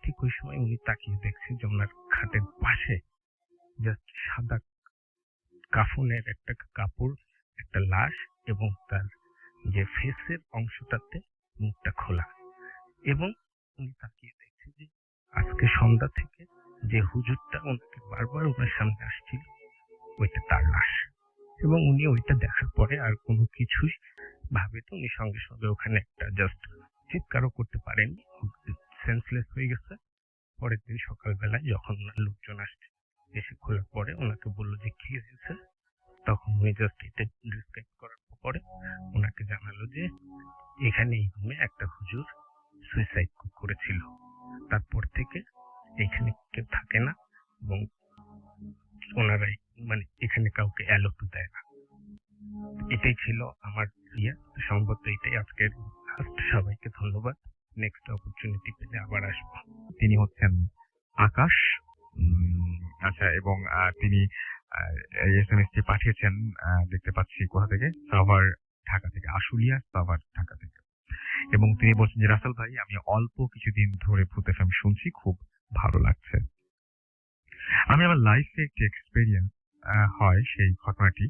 ঠিক ওই সময় উনি তাকিয়ে দেখছে যে ওনার খাটের পাশে জাস্ট সাদা কাফনের একটা কাপড়, একটা লাশ, এবং তার যে ফেসের অংশটাতে মুখটা খোলা। এবং উনি তাকিয়ে দেখছে যে আজকে সন্ধ্যা থেকে যে হুজুরটা ওনাকে বারবার ওনার সামনে আসছিল, ওইটা তার লাশ। এবং উনি ওইটা দেখার পরে আর কোনো কিছুই ভাবে তো উনি সঙ্গে সঙ্গে ওখানে একটা জাস্ট চিৎকারও করতে পারেননি, সেন্সলেস হয়ে গেছে। পরের দিন সকালবেলায় যখন ওনার লোকজন আসছে, এসে খোলার পরে ওনাকে বললো যে কি হয়েছে, তখন উনি জাস্ট এটা ডিসক্রাইব করার পরে ওনাকে জানালো যে এখানে এই রুমে একটা হুজুর সুইসাইড করেছিল। তারপর থেকে এখানে কেউ থাকে না এবং ওনারাই মানে এখানে কাউকে অ্যালোট দেয় না। এটাই ছিল আমার সম্ভবত এটাই আজকের লাস্ট। সবাইকে ধন্যবাদ। নেক্সট অপরচুনিটি পেলে আবার আসবো। তিনি হচ্ছেন আকাশ। আচ্ছা, এবং তিনি এসএমএসটি পাঠিয়েছেন, দেখতে পাচ্ছি কোথা থেকে, সাভার ঢাকা থেকে, আশুলিয়া সাভার ঢাকা থেকে। এবং তিনি বলছেন যে রাসেল ভাই, আমি অল্প কিছুদিন ধরে ভূত এফএম শুনছি, খুব ভালো লাগছে। আমি আমার লাইফে একটি এক্সপেরিয়েন্স হয়, সেই ঘটনাটি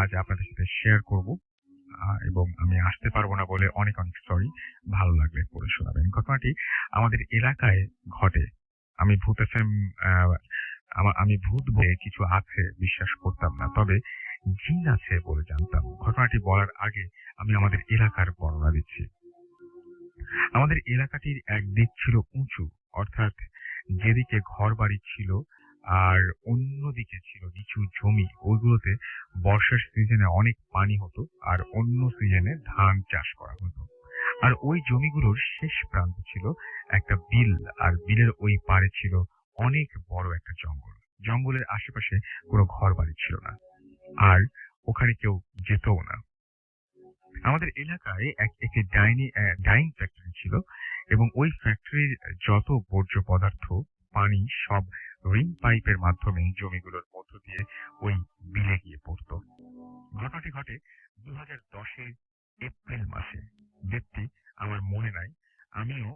আজ আপনাদের সাথে শেয়ার করব। এবং আমি আসতে পারবো না বলে অনেক অনেক সরি। ভালো লাগলে পড়ে শোনাবেন। ঘটনাটি আমাদের এলাকায় ঘটে। আমি ভূত এফএম, আমি ভূত বলে কিছু আছে বিশ্বাস করতাম না, তবে জিন আছে বলে জানতাম। ঘটনাটি বলার আগে আমি আমাদের এলাকার বর্ণনা দিচ্ছি। আমাদের এলাকাটির একদিক ছিল উঁচু, অর্থাৎ যেদিকে ঘর বাড়ি ছিল আর অন্যদিকে ছিল নিচু জমি। ওইগুলোতে বর্ষার সিজনে অনেক পানি হতো আর অন্য সিজনে ধান চাষ করা হতো। আর ওই জমিগুলোর শেষ প্রান্তে ছিল একটা বিল, আর বিলের ওই পাড়ে ছিল অনেক বড় একটা জঙ্গল। জঙ্গলের আশেপাশে কোনো ঘর বাড়ি ছিল না, আর ওখানে কেউ যেতও না। আমাদের এলাকায় একটি ডাইং ফ্যাক্টরি ছিল, এবং ওই ফ্যাক্টরির যত বর্জ্য পদার্থ, পানি সব রিং পাইপের মাধ্যমে জমিগুলোর মধ্য দিয়ে ওই বিলে গিয়ে পড়ত। ঘটনাটি ঘটে 2010-এর এপ্রিল মাসে। ডেটটি আমার মনে নাই। আমিও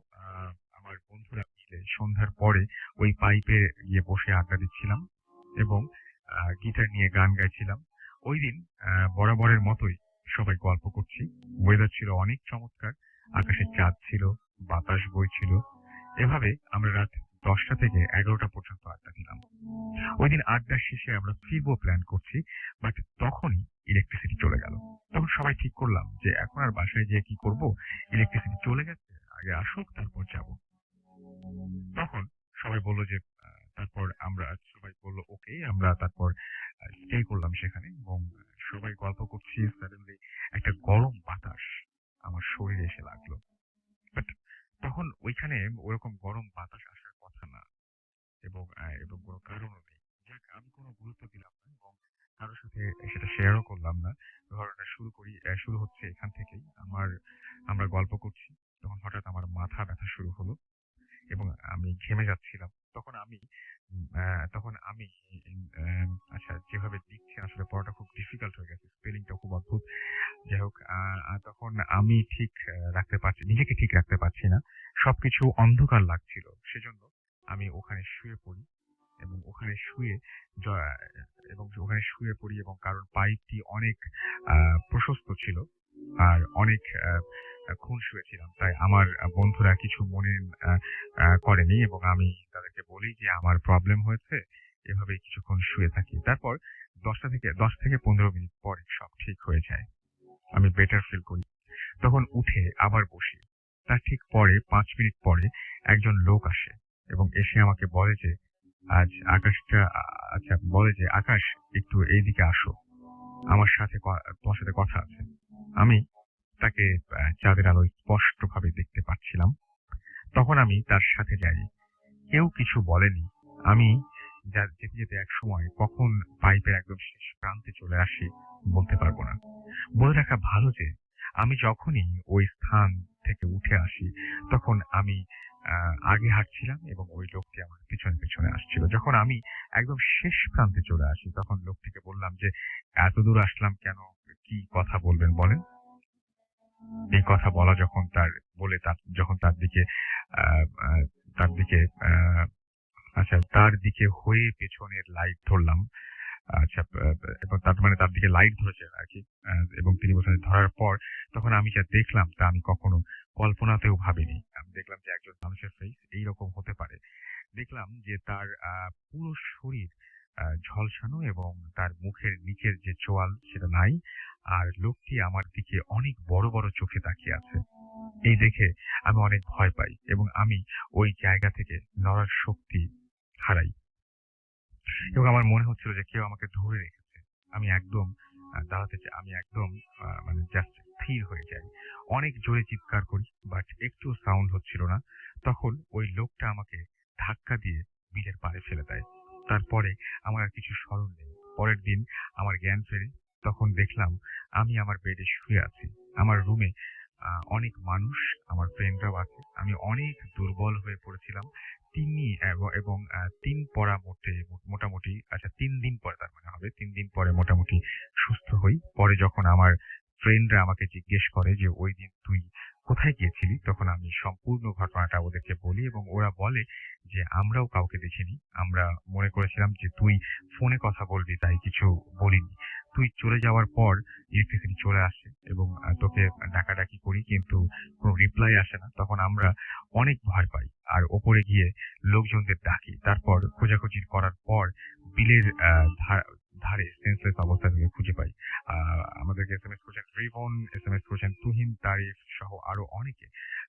আমার বন্ধুরা মিলে সন্ধ্যার পরে ওই পাইপে গিয়ে বসে আড্ডা দিচ্ছিলাম এবং গিটার নিয়ে গান গাইছিলাম। ওই দিন বরাবরের মতোই সবাই গল্প করছি। ওয়েদার ছিল অনেক চমৎকার, আকাশে চাঁদ ছিল, বাতাস বইছিল। এভাবে আমরা রাত 10টা থেকে 11টা পর্যন্ত আড্ডা দিলাম। ওই দিন আড্ডা শেষে আমরা ফিরবো প্ল্যান করছি, বাট তখনই ইলেকট্রিসিটি চলে গেল। তখন সবাই ঠিক করলাম যে এখন আর বাসায় যেয়ে কি করব, ইলেকট্রিসিটি চলে গেছে, আগে আসুক তারপর যাব। তখন সবাই বলল যে তারপর আমরা সবাই বলল ওকে, আমরা তারপর স্টে করলাম সেখানে এবং সবাই গল্প করছি। সাডেনলি একটা গরম বাতাস আমার শরীরে এসে লাগলো, বাট তখন ওইখানে ওরকম গরম বাতাস আসার কথা না, এবং কোনো কারণও নেই। যাক, আমি কোনো গুরুত্ব দিলাম না এবং কারোর সাথে সেটা শেয়ারও করলাম না। ঘটনাটা শুরু হচ্ছে এখান থেকেই। আমরা গল্প করছি, তখন হঠাৎ আমার মাথা ব্যথা শুরু হলো এবং আমি ঘেমে যাচ্ছিলাম। তখন আমি আচ্ছা, যেভাবে লিখছি আসলে পড়াটা খুব ডিফিকাল্ট হয়ে গেছে, স্পেলিংটা খুব অদ্ভুত। যাই হোক, তখন আমি নিজেকে ঠিক রাখতে পারছি না। সবকিছু অন্ধকার লাগছিল, সেজন্য আমি ওখানে শুয়ে পড়ি এবং জ- ওখানে শুয়ে পড়ি এবং কারণ পাইপটি অনেক প্রশস্ত ছিল আর অনেক খুন শুয়েছিলাম, তাই আমার বন্ধুরা কিছু মনে করেনি এবং আমি তাদেরকে বলি যে আমার প্রবলেম হয়েছে, এভাবে কিছুক্ষণ শুয়ে থাকি। তারপর 10 থেকে 15 মিনিট পরে সব ঠিক হয়ে যায়, আমি বেটার ফিল করি। তখন উঠে আবার বসি। তার ঠিক পরে 5 মিনিট পরে একজন লোক আসে এবং এসে আমাকে বলে যে আকাশ, একটু এইদিকে আসো, তোমার সাথে কথা আছে। আমি তাকে চাঁদের আলোয় স্পষ্টভাবে দেখতে পাচ্ছিলাম। তখন আমি তার সাথে যাই। কেউ কিছু বলেনি। আমি যেতে যেতে এক সময় কখন পাইপের একদম শেষ প্রান্তে চলে আসি বলতে পারবো না। বলে রাখা ভালো যে আমি যখনই ওই স্থান থেকে উঠে আসি তখন আমি আগে হাঁটছিলাম এবং ওই লোকটি আমার পিছনে পিছনে আসছিল। যখন আমি একদম শেষ প্রান্তে চলে আসি তখন লোকটিকে বললাম যে এত দূর আসলাম কেন, কি কথা বলবেন বলেন। এই কথা বলা যখন তার দিকে আহ, আহ, তার দিকে আহ, তার দিকে হয়ে পেছনের লাইট ধরলাম। আচ্ছা, এবং তার দিকে লাইট ধরেছে আর কি। এবং তিনি বলছেন ধরার পর তখন আমি যা দেখলাম তা আমি কখনো কল্পনাতেও ভাবিনি। আমি দেখলাম যে একজন মানুষের ফেস এইরকম হতে পারে। দেখলাম যে তার পুরো শরীর ঝলসানো এবং তার মুখের নিচের যে চোয়াল সেটা নাই, আর লোকটি আমার দিকে অনেক বড় বড় চোখে তাকিয়ে আছে। এই দেখে আমি অনেক ভয় পাই এবং আমি ওই জায়গা থেকে নড়ার শক্তি হারাই এবং আমার মনে হচ্ছিল যে কেউ আমাকে ধরে রেখেছে। আমি একদম মানে জাস্ট স্থির হয়ে যাই। অনেক জোরে চিৎকার করি, বাট একটু সাউন্ড হচ্ছিল না। তখন ওই লোকটা আমাকে ধাক্কা দিয়ে বিলের পাড়ে ফেলে দেয়। তারপরে আমার আর কিছু স্মরণ নেই। পরের দিন আমার জ্ঞান ফেরে, তখন দেখলাম আমি আমার বেডে শুয়ে আছি। আমার রুমে অনেক মানুষ, আমার ফ্রেন্ডরাও আছে। আমি অনেক দুর্বল হয়ে পড়েছিলাম। এবং 3 দিন পরে, তার মানে হবে 3 দিন পরে মোটামুটি সুস্থ হই। পরে যখন আমার ফ্রেন্ডরা আমাকে জিজ্ঞেস করে যে ওই দিন তুই কোথায় গিয়েছিলি, তখন আমি সম্পূর্ণ ঘটনাটা ওদেরকে বলি এবং ওরা বলে যে আমরাও কাউকে দেখিনি, আমরা মনে করেছিলাম যে তুই ফোনে কথা বলবি তাই কিছু বলিনি। তুই চলে যাওয়ার পর ইলেকট্রিসিটি চলে আসে এবং তোকে ডাকাডাকি করি কিন্তু কোনো রিপ্লাই আসে না। তখন আমরা অনেক ভয় পাই আর ওপরে গিয়ে লোকজনদের ডাকি। তারপর খোঁজাখুঁজি করার পর বিলের ধারে সেন্সলেস অবস্থায় তাকে খুঁজে পাই। আমাদেরকে এসএমএস করেছেন রিভন, এসএমএস করেছেন তুহিন, তারিফ সহ আরো অনেকে।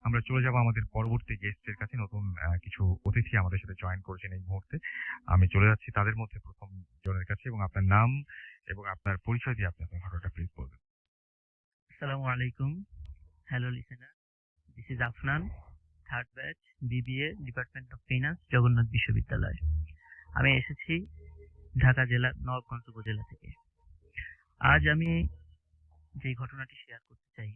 আমরা চলে যাব আমাদের পরবর্তী গেস্টের কাছে। নতুন কিছু অতিথি আমাদের সাথে জয়েন করেছেন এই মুহূর্তে। আমি চলে যাচ্ছি তাদের মধ্যে প্রথম জনের কাছে এবং আপনার নাম এবং আপনার পরিচয় দিয়ে আপনি আপনার ঘটনাটা প্লিজ বলবেন। আসসালামু আলাইকুম। Hello listener, this is Afnan, third batch, BBA, department of finance, Jagannath বিশ্ববিদ্যালয়। আমি এসেছি ঢাকা জেলার নবাবগঞ্জ উপজেলা থেকে। আজ আমি যে ঘটনাটি শেয়ার করতে চাই,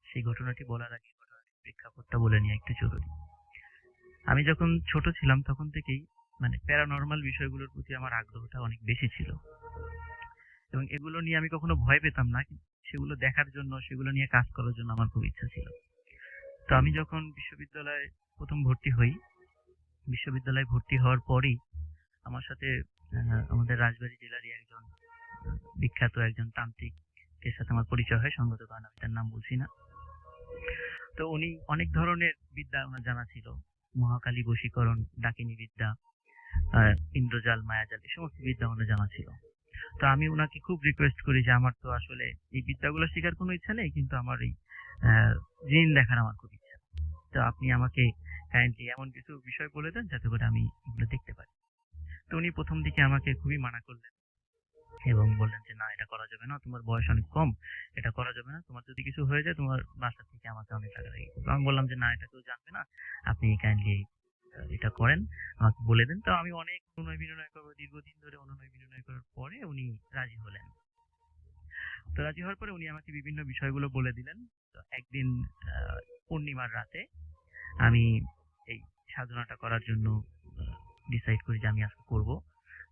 সেই ঘটনাটি বলার আগে ঘটনাটির প্রেক্ষাপটটা বলে নেওয়া একটু জরুরি। আমি যখন ছোট ছিলাম তখন থেকেই মানে প্যারানর্মাল বিষয়গুলোর প্রতি আমার আগ্রহটা অনেক বেশি ছিল এবং এগুলো নিয়ে আমি কখনো ভয় পেতাম না, কিন্তু সেগুলো দেখার জন্য, সেগুলো নিয়ে কাজ করার জন্য আমার খুব ইচ্ছা ছিল। তো আমি যখন বিশ্ববিদ্যালয়ে প্রথম ভর্তি হই, বিশ্ববিদ্যালয়ে ভর্তি হওয়ার পরেই আমার সাথে আমাদের রাজবাড়ী জেলারই একজন বিখ্যাত একজন তান্ত্রিকের সাথে আমার পরিচয় হয়। সঙ্গত কারণে আমি তার নাম বলছি না। তো উনি অনেক ধরনের বিদ্যা ওনার জানা ছিল। মহাকালী বশীকরণ, ডাকিনী বিদ্যা, ইন্দ্রজাল, মায়াজাল এই সমস্ত বিদ্যা ওনার জানা ছিল। তো আমি ওনাকে খুব রিকোয়েস্ট করি যে আমার তো আসলে এই বিদ্যাগুলো শেখার কোনো ইচ্ছা নেই, কিন্তু আমার এই জিন দেখার আমার খুব ইচ্ছা। তো আপনি আমাকে কাইন্ডলি এমন কিছু বিষয় বলে দেন যাতে করে আমি এগুলো দেখতে পারি। তো উনি প্রথম দিকে আমাকে খুবই মানা করলেন এবং বললেন যে না, এটা করা যাবে না, তোমার বয়স অনেক কম, এটা করা যাবে না, তোমার যদি কিছু হয়ে যায় তোমার বাসা থেকে আমাকে অনেক টাকা লাগে। আমি বললাম যে না, এটা কেউ জানবে না, আপনি কাইন্ডলি এটা করেন, আমাকে বলে দেন। তো আমি অনেক অনুনয় বিনয় করবো, দীর্ঘদিন ধরে অনুনয় বিনয় করার পরে উনি রাজি হলেন। তো রাজি হওয়ার পরে উনি আমাকে বিভিন্ন বিষয়গুলো বলে দিলেন। তো একদিন পূর্ণিমার রাতে আমি এই সাধনাটা করার জন্য ডিসাইড করি যে আমি আজকে করব।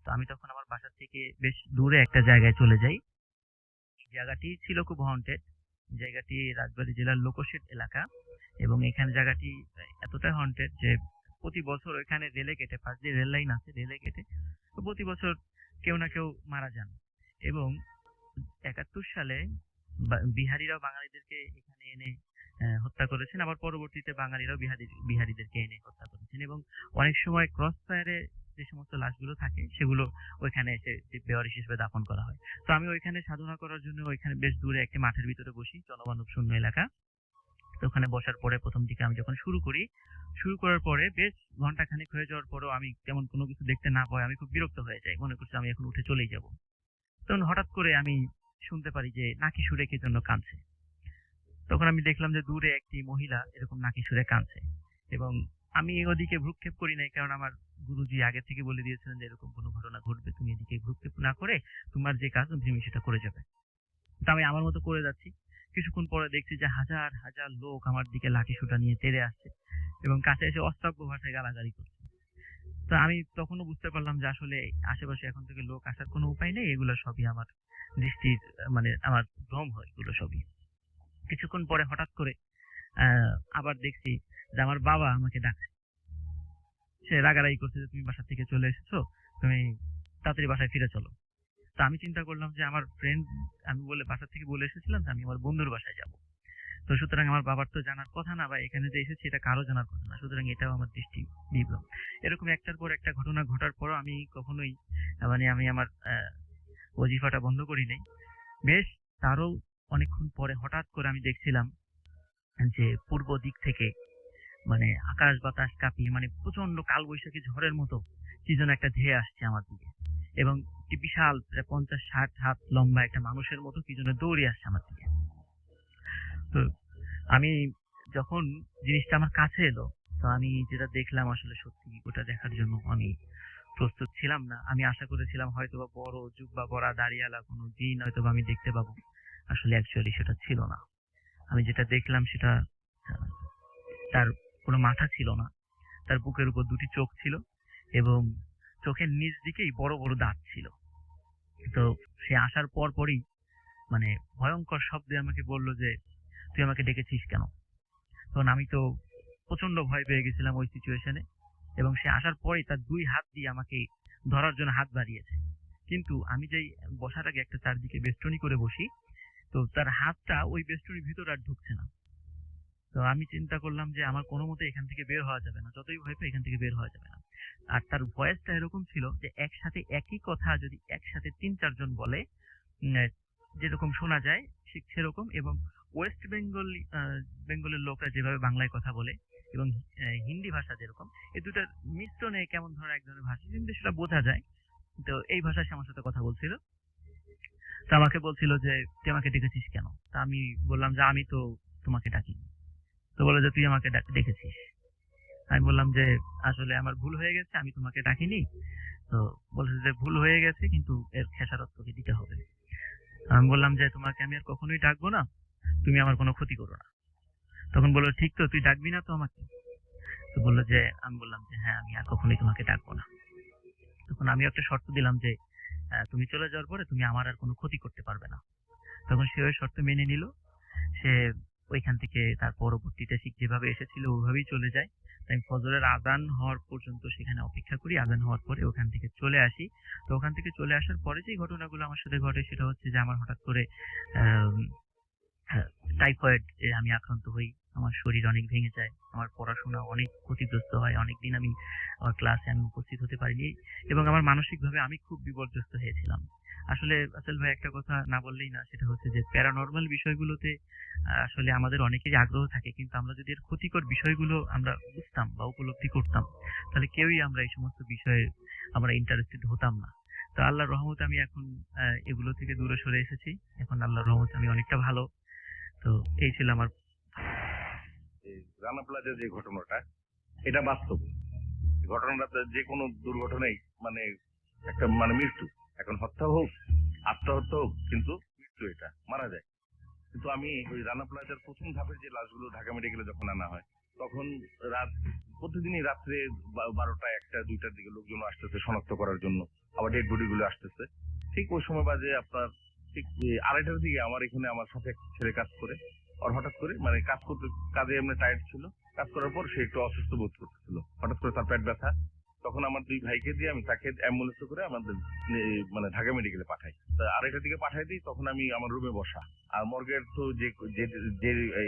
তো আমি তখন আমার বাসা থেকে বেশ দূরে একটা জায়গায় চলে যাই। জায়গাটি ছিল খুব হন্টেড। জায়গাটি রাজবাড়ী জেলার লোকোশেড এলাকা, এবং এখানে জায়গাটি এতটা হন্টেড যে প্রতি বছর ওইখানে রেলে কেটে, পাশ দিয়ে রেল লাইন আছে, রেলে কেটে তো প্রতি বছর কেউ না কেউ মারা যান। এবং 71 সালে বিহারিরাও বাঙালিদেরকে এখানে এনে হত্যা করেছেন, আবার পরবর্তীতে বাঙালিরাও বিহারিদেরকে এনে হত্যা করেছেন। এবং অনেক সময় ক্রস ফায়ারে যে সমস্ত লাশগুলো থাকে সেগুলো ওইখানে এসে বেওয়ারিশ হিসেবে দাফন করা হয়। তো আমি ওইখানে সাধনা করার জন্য ওইখানে বেশ দূরে একটি মাঠের ভিতরে বসি, জনমানব শূন্য এলাকা। তো ওখানে বসার পরে প্রথম দিকে আমি যখন শুরু করার পরে বেশ ঘন্টাখানেক হয়ে যাওয়ার পরও আমি তেমন কোনো কিছু দেখতে না পাই, আমি খুব বিরক্ত হয়ে যাই, মনে করছি আমি এখন উঠে চলেই যাব। তখন হঠাৎ করে আমি শুনতে পারি যে নাকি সুরে কে জন্য কাঁদছে। তখন আমি দেখলাম যে দূরে একটি মহিলা এরকম নাকি সুরে কাঁদছে, এবং আমি ওদিকে ভ্রুক্ষেপ করি নাই, কারণ আমার গুরুজি আগে থেকে বলে দিয়েছিলেন যে এরকম কোনো ঘটনা ঘটবে, তুমি এদিকে ভ্রুক্ষেপ না করে তোমার যে কাজ তুমি সেটা করে যাবে। তো আমি আমার মতো করে যাচ্ছি। কিছুক্ষণ পরে দেখছি যে হাজার হাজার লোক আমার দিকে লাঠি সোঁটা নিয়ে তেড়ে আসছে এবং কাছে এসে অশ্রাব্য ভাষায় গালাগালি করছে। তো আমি তখনও বুঝতে পারলাম যে আসলে আশেপাশে এখন থেকে লোক আসার কোনো উপায় নেই, এগুলো সবই আমার দৃষ্টির মানে আমার ভ্রম হয়, এগুলো সবই। কিছুক্ষণ পরে হঠাৎ করে আবার দেখছি যে আমার বাবা আমাকে ডাকছে। সে রাগারাগি করছে যে তুমি বাসা থেকে চলে এসেছো, তুমি তাড়াতাড়ি বাসায় ফিরে চলো। তো আমি চিন্তা করলাম যে আমার ফ্রেন্ড, আমি বাসা থেকে বলে এসেছিলাম যে আমি আমার বন্ধুর বাসায় যাব। তো সুতরাং আমার বাবার তো জানার কথা না, বা এখানে যে এসেছি এটা কারো জানার কথা না, সুতরাং এটাও আমার দৃষ্টি বিভ্রম। এরকম একটার পর একটা ঘটনা ঘটার পরও আমি কখনোই মানে আমি আমার ওজিফাটা বন্ধ করি নাই। বেশ তারও অনেকক্ষণ পরে হঠাৎ করে আমি দেখছিলাম যে পূর্ব দিক থেকে মানে আকাশ বাতাস কাঁপিয়ে মানে প্রচন্ড কালবৈশাখী ঝড়ের মতো কি যেন একটা ধেয়ে আসছে আমার দিকে, এবং একটি বিশাল 50-60 হাত লম্বা একটা মানুষের মতো কি যেন দৌড়ে আসছে আমার দিকে। তো আমি যখন জিনিসটা আমার কাছে এলো, তো আমি যেটা দেখলাম আসলে সত্যি ওটা দেখার জন্য আমি প্রস্তুত ছিলাম না। আমি আশা করেছিলাম হয়তোবা বড় জুব্বা পরা দাড়িওয়ালা কোনো জিন হয়তোবা আমি দেখতে পাবো, আসলে অ্যাকচুয়ালি সেটা ছিল না। আমি যেটা দেখলাম সেটা তার কোনো মাথা ছিল না, তার বুকের উপর দুটি চোখ ছিল এবং চোখের নিচ দিকেই বড় বড় দাঁত ছিল। তো সে আসার পরই মানে ভয়ঙ্কর শব্দে আমাকে বলল যে তুই আমাকে ডেকেছিস কেন। তখন আমি তো প্রচন্ড ভয় পেয়ে গেছিলাম ওই সিচুয়েশনে, এবং সে আসার পরেই তার 2 হাত দিয়ে আমাকে ধরার জন্য হাত বাড়িয়েছে। কিন্তু আমি যেই বসার আগে একটা চারদিকে বেষ্টনী করে বসি, তো তার হাতটা ওই বেষ্টনীর ভিতর আর ঢুকছে না। তো আমি চিন্তা করলাম যে আমার কোনো মতে এখান থেকে বের হওয়া যাবে না, যতই ভয় পাই এখান থেকে বের হওয়া যাবে না। আর তার ভয়েসটা এরকম ছিল যে একসাথে একই কথা যদি একসাথে 3-4 জন বলে যেরকম শোনা যায় ঠিক সেরকম, এবং ওয়েস্ট বেঙ্গলের লোকরা যেভাবে বাংলায় কথা বলে এবং হিন্দি ভাষা যেরকম, এই দুটার মিশ্রণে কেমন ধরনের এক ধরনের ভাষা, কিন্তু সেটা বোঝা যায়। তো এই ভাষায় সে আমার সাথে কথা বলছিল। তো আমাকে বলছিল যে তুই আমাকে ডেকেছিস কেন। তা আমি বললাম যে আমি তো তোমাকে ডাকিনি। তো বলে যে তুই আমাকে ডেকেছিস। আমি বললাম যে আসলে আমার ভুল হয়ে গেছে, আমি তোমাকে ডাকিনি। তো বলছে যে ভুল হয়ে গেছে কিন্তু এর খেসারত তোকে দিতে হবে। আমি বললাম যে তোমাকে আমি আর কখনোই ডাকবো না, তুমি আমার কোনো ক্ষতি করো না। তখন বললো ঠিক তো, তুই ডাকবি না তো আমাকে। তো বললো যে, আমি বললাম যে হ্যাঁ আমি আর কখনোই তোমাকে ডাকবো না। তখন আমি একটা শর্ত দিলাম যে তুমি চলে যাওয়ার পরে তুমি আমার আর কোনো ক্ষতি করতে পারবে না। তখন সে ওই শর্ত মেনে নিল। সে ওইখান থেকে তার পরবর্তীতে ঠিক যেভাবে এসেছিল ওইভাবেই চলে যায়। আমি ফজরের আজান হওয়ার পর্যন্ত সেখানে অপেক্ষা করি, আজান হওয়ার পরে ওখান থেকে চলে আসি। তো ওখান থেকে চলে আসার পরে যে ঘটনাগুলো আমার সাথে ঘটে সেটা হচ্ছে যে আমার হঠাৎ করে টাইফয়েড আমি আক্রান্ত হই, আমার শরীর অনেক ভেঙে যায়, আমার পড়াশোনা অনেক ক্ষতিগ্রস্ত হয়, অনেকদিন আমি আমার ক্লাসে আমি উপস্থিত হতে পারিনি এবং আমার মানসিকভাবে আমি খুব বিপর্যস্ত হয়েছিলাম। আসলে আসল ভাই একটা কথা না বললেই না, সেটা হচ্ছে যে প্যারানরমাল বিষয়গুলোতে আসলে আমাদের অনেকেরই আগ্রহ থাকে, কিন্তু আমরা যদি এর ক্ষতিকর বিষয়গুলো আমরা বুঝতাম বা উপলব্ধি করতাম, তাহলে কেউই আমরা এই সমস্ত বিষয়ে আমরা ইন্টারেস্টেড হতাম না। তো আল্লাহর রহমতে আমি এখন এগুলো থেকে দূরে সরে এসেছি। এখন আল্লাহর রহমতে আমি অনেকটা ভালো। তো এই ছিল আমার। এই রানা প্লাজার যে ঘটনাটা, এটা বাস্তব ঘটনাটা। যে কোনো দুর্ঘটনাই মানে একটা মানে মৃত্যু, এখন হত্যা হোক আত্মহত্যা হোক, কিন্তু মৃত্যু, এটা মারা যায়। কিন্তু আমি ওই রানা প্লাজার প্রথম ধাপের যে লাশগুলো ঢাকা মেডিকেলে যখন আনা হয়, তখন রাত প্রতিদিনই রাত্রে 12টা 1টা 2টার দিকে লোকজন আসতেছে শনাক্ত করার জন্য, আবার ডেড বডি গুলো আসতেছে। ঠিক ওই সময় বাজে আপনার ঠিক 2:30টার দিকে আমার এখানে আমার সাথে এক ছেলে কাজ করে, আর হঠাৎ করে মানে কাজে এমনি টায়ার্ড ছিল, কাজ করার পর সে একটু অসুস্থ বোধ করতেছিল, হঠাৎ করে তার পেট ব্যথা। তখন আমার 2 ভাইকে দিয়ে আমি তাকে অ্যাম্বুলেন্সে করে আমাদের মানে ঢাকা মেডিকেলে পাঠাই। তা 2:30টার দিকে পাঠাই দিই, তখন আমি আমার রুমে বসা, আর মর্গের তো যে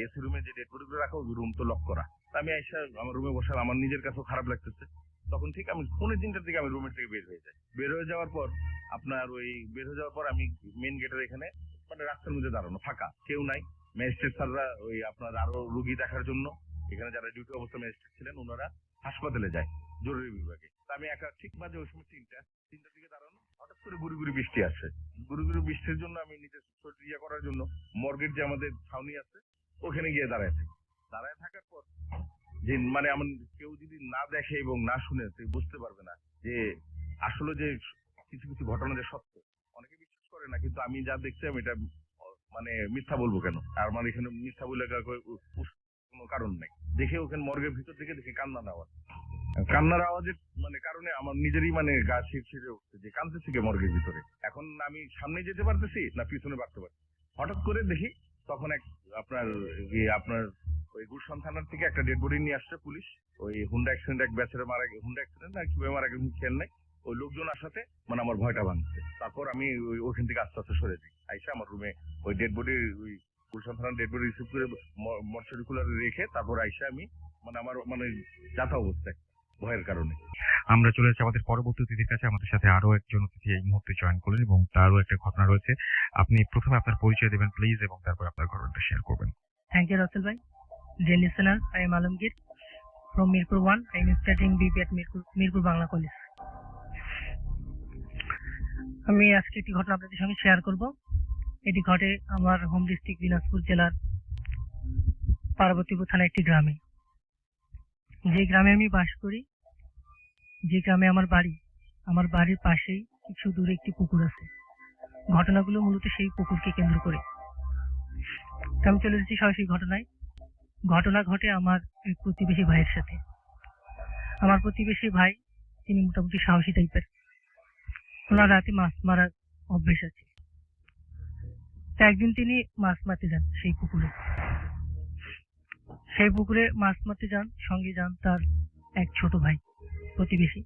এসি রুমে যে ডেড বডি গুলো রাখা, ওই রুম তো লক করা। তা আমি আইসা আমার রুমে বসা, আমার নিজের কাছেও খারাপ লাগতেছে। তখন ঠিক আমি 3:45টার দিকে আমি রুমের থেকে বের হয়ে যাই। বের হয়ে যাওয়ার পর আমি মেইন গেটের এখানে মানে রাস্তার মধ্যে দাঁড়ানো, ফাঁকা, কেউ নাই। ম্যাজিস্ট্রেট স্যাররা ওই আপনার আরো রুগী দেখার জন্য এখানে যারা ডিউটি অবস্থা ম্যাজিস্ট্রেট ছিলেন, ওনারা হাসপাতালে যায় জরুরি বিভাগে। তা আমি একা, ঠিক বাজে ওই সময় 3টার দিকে দাঁড়ানো, হঠাৎ করে গুড়ি গুড়ি বৃষ্টি আসে। গুড়ি গুড়ি বৃষ্টির জন্য আমি নিজের শরীর ইয়ে করার জন্য মর্গের যে আমাদের ছাউনি আছে ওখানে গিয়ে দাঁড়ায় থাকি। দাঁড়ায় থাকার পর যে মানে আমার কেউ যদি না দেখে এবং না শুনে, তো বুঝতে পারবে না যে আসলে যে কিছু কিছু ঘটনা যে সত্য। অনেকে বিশ্বাস করে না, কিন্তু আমি যা দেখছি আমি এটা মানে মিথ্যা বলবো কেন? আর আমার এখানে মিথ্যা বলে কোনো কারণ নেই। দেখে ওখানে মর্গের ভিতর থেকে দেখি কান্নার আওয়াজের মানে কারণে আমার নিজেরই মানে গা শিরশিরে উঠছে যে কাঁদতেছি কে মর্গের ভিতরে। এখন আমি সামনে যেতে পারতেছি না পিছনে বাড়তে পারছি। হঠাৎ করে দেখি তখন আপনার ওই গুলশান থানার থেকে একটা ডেড বডি নিয়ে আসছে পুলিশ। ওই হুন্ডা অ্যাক্সিডেন্ট এক ব্যাচের মারা গেছে, হুন্ডা অ্যাক্সিডেন্ট আর কিভাবে মারা গেছে খেয়াল নাই। ওই লোকজন আসাতে মানে আমার ভয়টা ভাঙছে। তারপর আমি ওইখান থেকে আস্তে আস্তে সরে যাই, আইসা আমার রুমে ওই ডেড বডি, ওই গুলশান থানার ডেড বডি রিসিভ করে মর্চারি কুলারে রেখে তারপর আইসা আমি মানে আমার মানে যাতা অবস্থায় ভয়ের কারণে। আমরা চলে যাচ্ছি আমাদের পরবর্তী অতিথির কাছে। আমাদের সাথে আরো একজন অতিথি এই মুহূর্তে জয়েন করলেন এবং তারও একটা ঘটনা রয়েছে। আপনি প্রথমে আপনার পরিচয় দেবেন প্লিজ, এবং তারপর আপনার ঘটনাটা শেয়ার করবেন। Thank you, Russell bhai. Dear listeners, I am Alamgir from Mirpur 1. I am studying BB at Mirpur Bangla College. আমি আজকে একটি ঘটনা আপনাদের সঙ্গে শেয়ার করব। এটি ঘটে আমার হোম ডিস্ট্রিক্ট দিনাজপুর জেলার পার্বতীপুর থানা একটি গ্রামে। যে গ্রামে আমি বাস করি, যে গ্রামে আমার বাড়ির পাশেই কিছু দূরে একটি পুকুর আছে। ঘটনাগুলো মূলত সেই পুকুরকে কেন্দ্র করে। আমি চলে এসেছি সরাসরি ঘটনায়। ঘটনা ঘটে আমার এক প্রতিবেশী ভাইয়ের সাথে। আমার প্রতিবেশী ভাই, তিনি মোটামুটি সাহসী টাইপের। ওনার রাতে মাছ মারার অভ্যেস আছে। তো একদিন তিনি মাছ মারতে যান সেই পুকুরে মাছ মারতে যান, সঙ্গে যান তার এক ছোট ভাই প্রতিবেশী।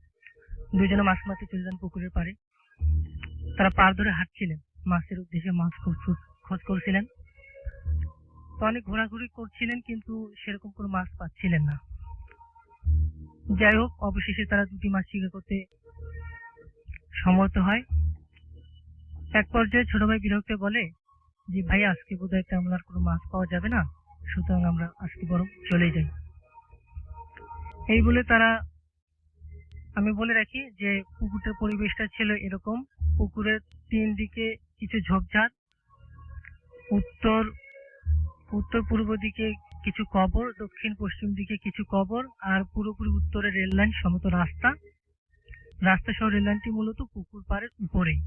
দুজনে মাছ মারতে চলে যান পুকুরের পাড়ে। তারা পাড় ধরে হাঁটছিলেন, মাছের উদ্দেশ্যে মাছ খোঁজ করছিলেন। তো অনেক ঘোরাঘুরি করছিলেন, কিন্তু সেরকম কোনো মাছ পাচ্ছিলেন না। যাই হোক, অবশেষে তারা 2টি মাছ শিকার করতে সমর্থ হয়। এক পর্যায়ে ছোট ভাই বিরক্ত বলে যে, ভাই আজকে বোধহয় তেমন আর কোনো মাছ পাওয়া যাবে না, সুতরাং আমরা আজকে বরং চলে যাই। এই বলে তারা, আমি বলে রাখি যে পুকুরটার পরিবেশটা ছিল এরকম: পুকুরের 3 দিকে কিছু ঝোপঝাড়, উত্তর পূর্ব দিকে কিছু কবর, দক্ষিণ পশ্চিম দিকে কিছু কবর, আর পুরোপুরি উত্তরে রেল লাইন, সমত রাস্তা সহ রেল লাইনটি মূলত পুকুর পাড়ের উপরেই।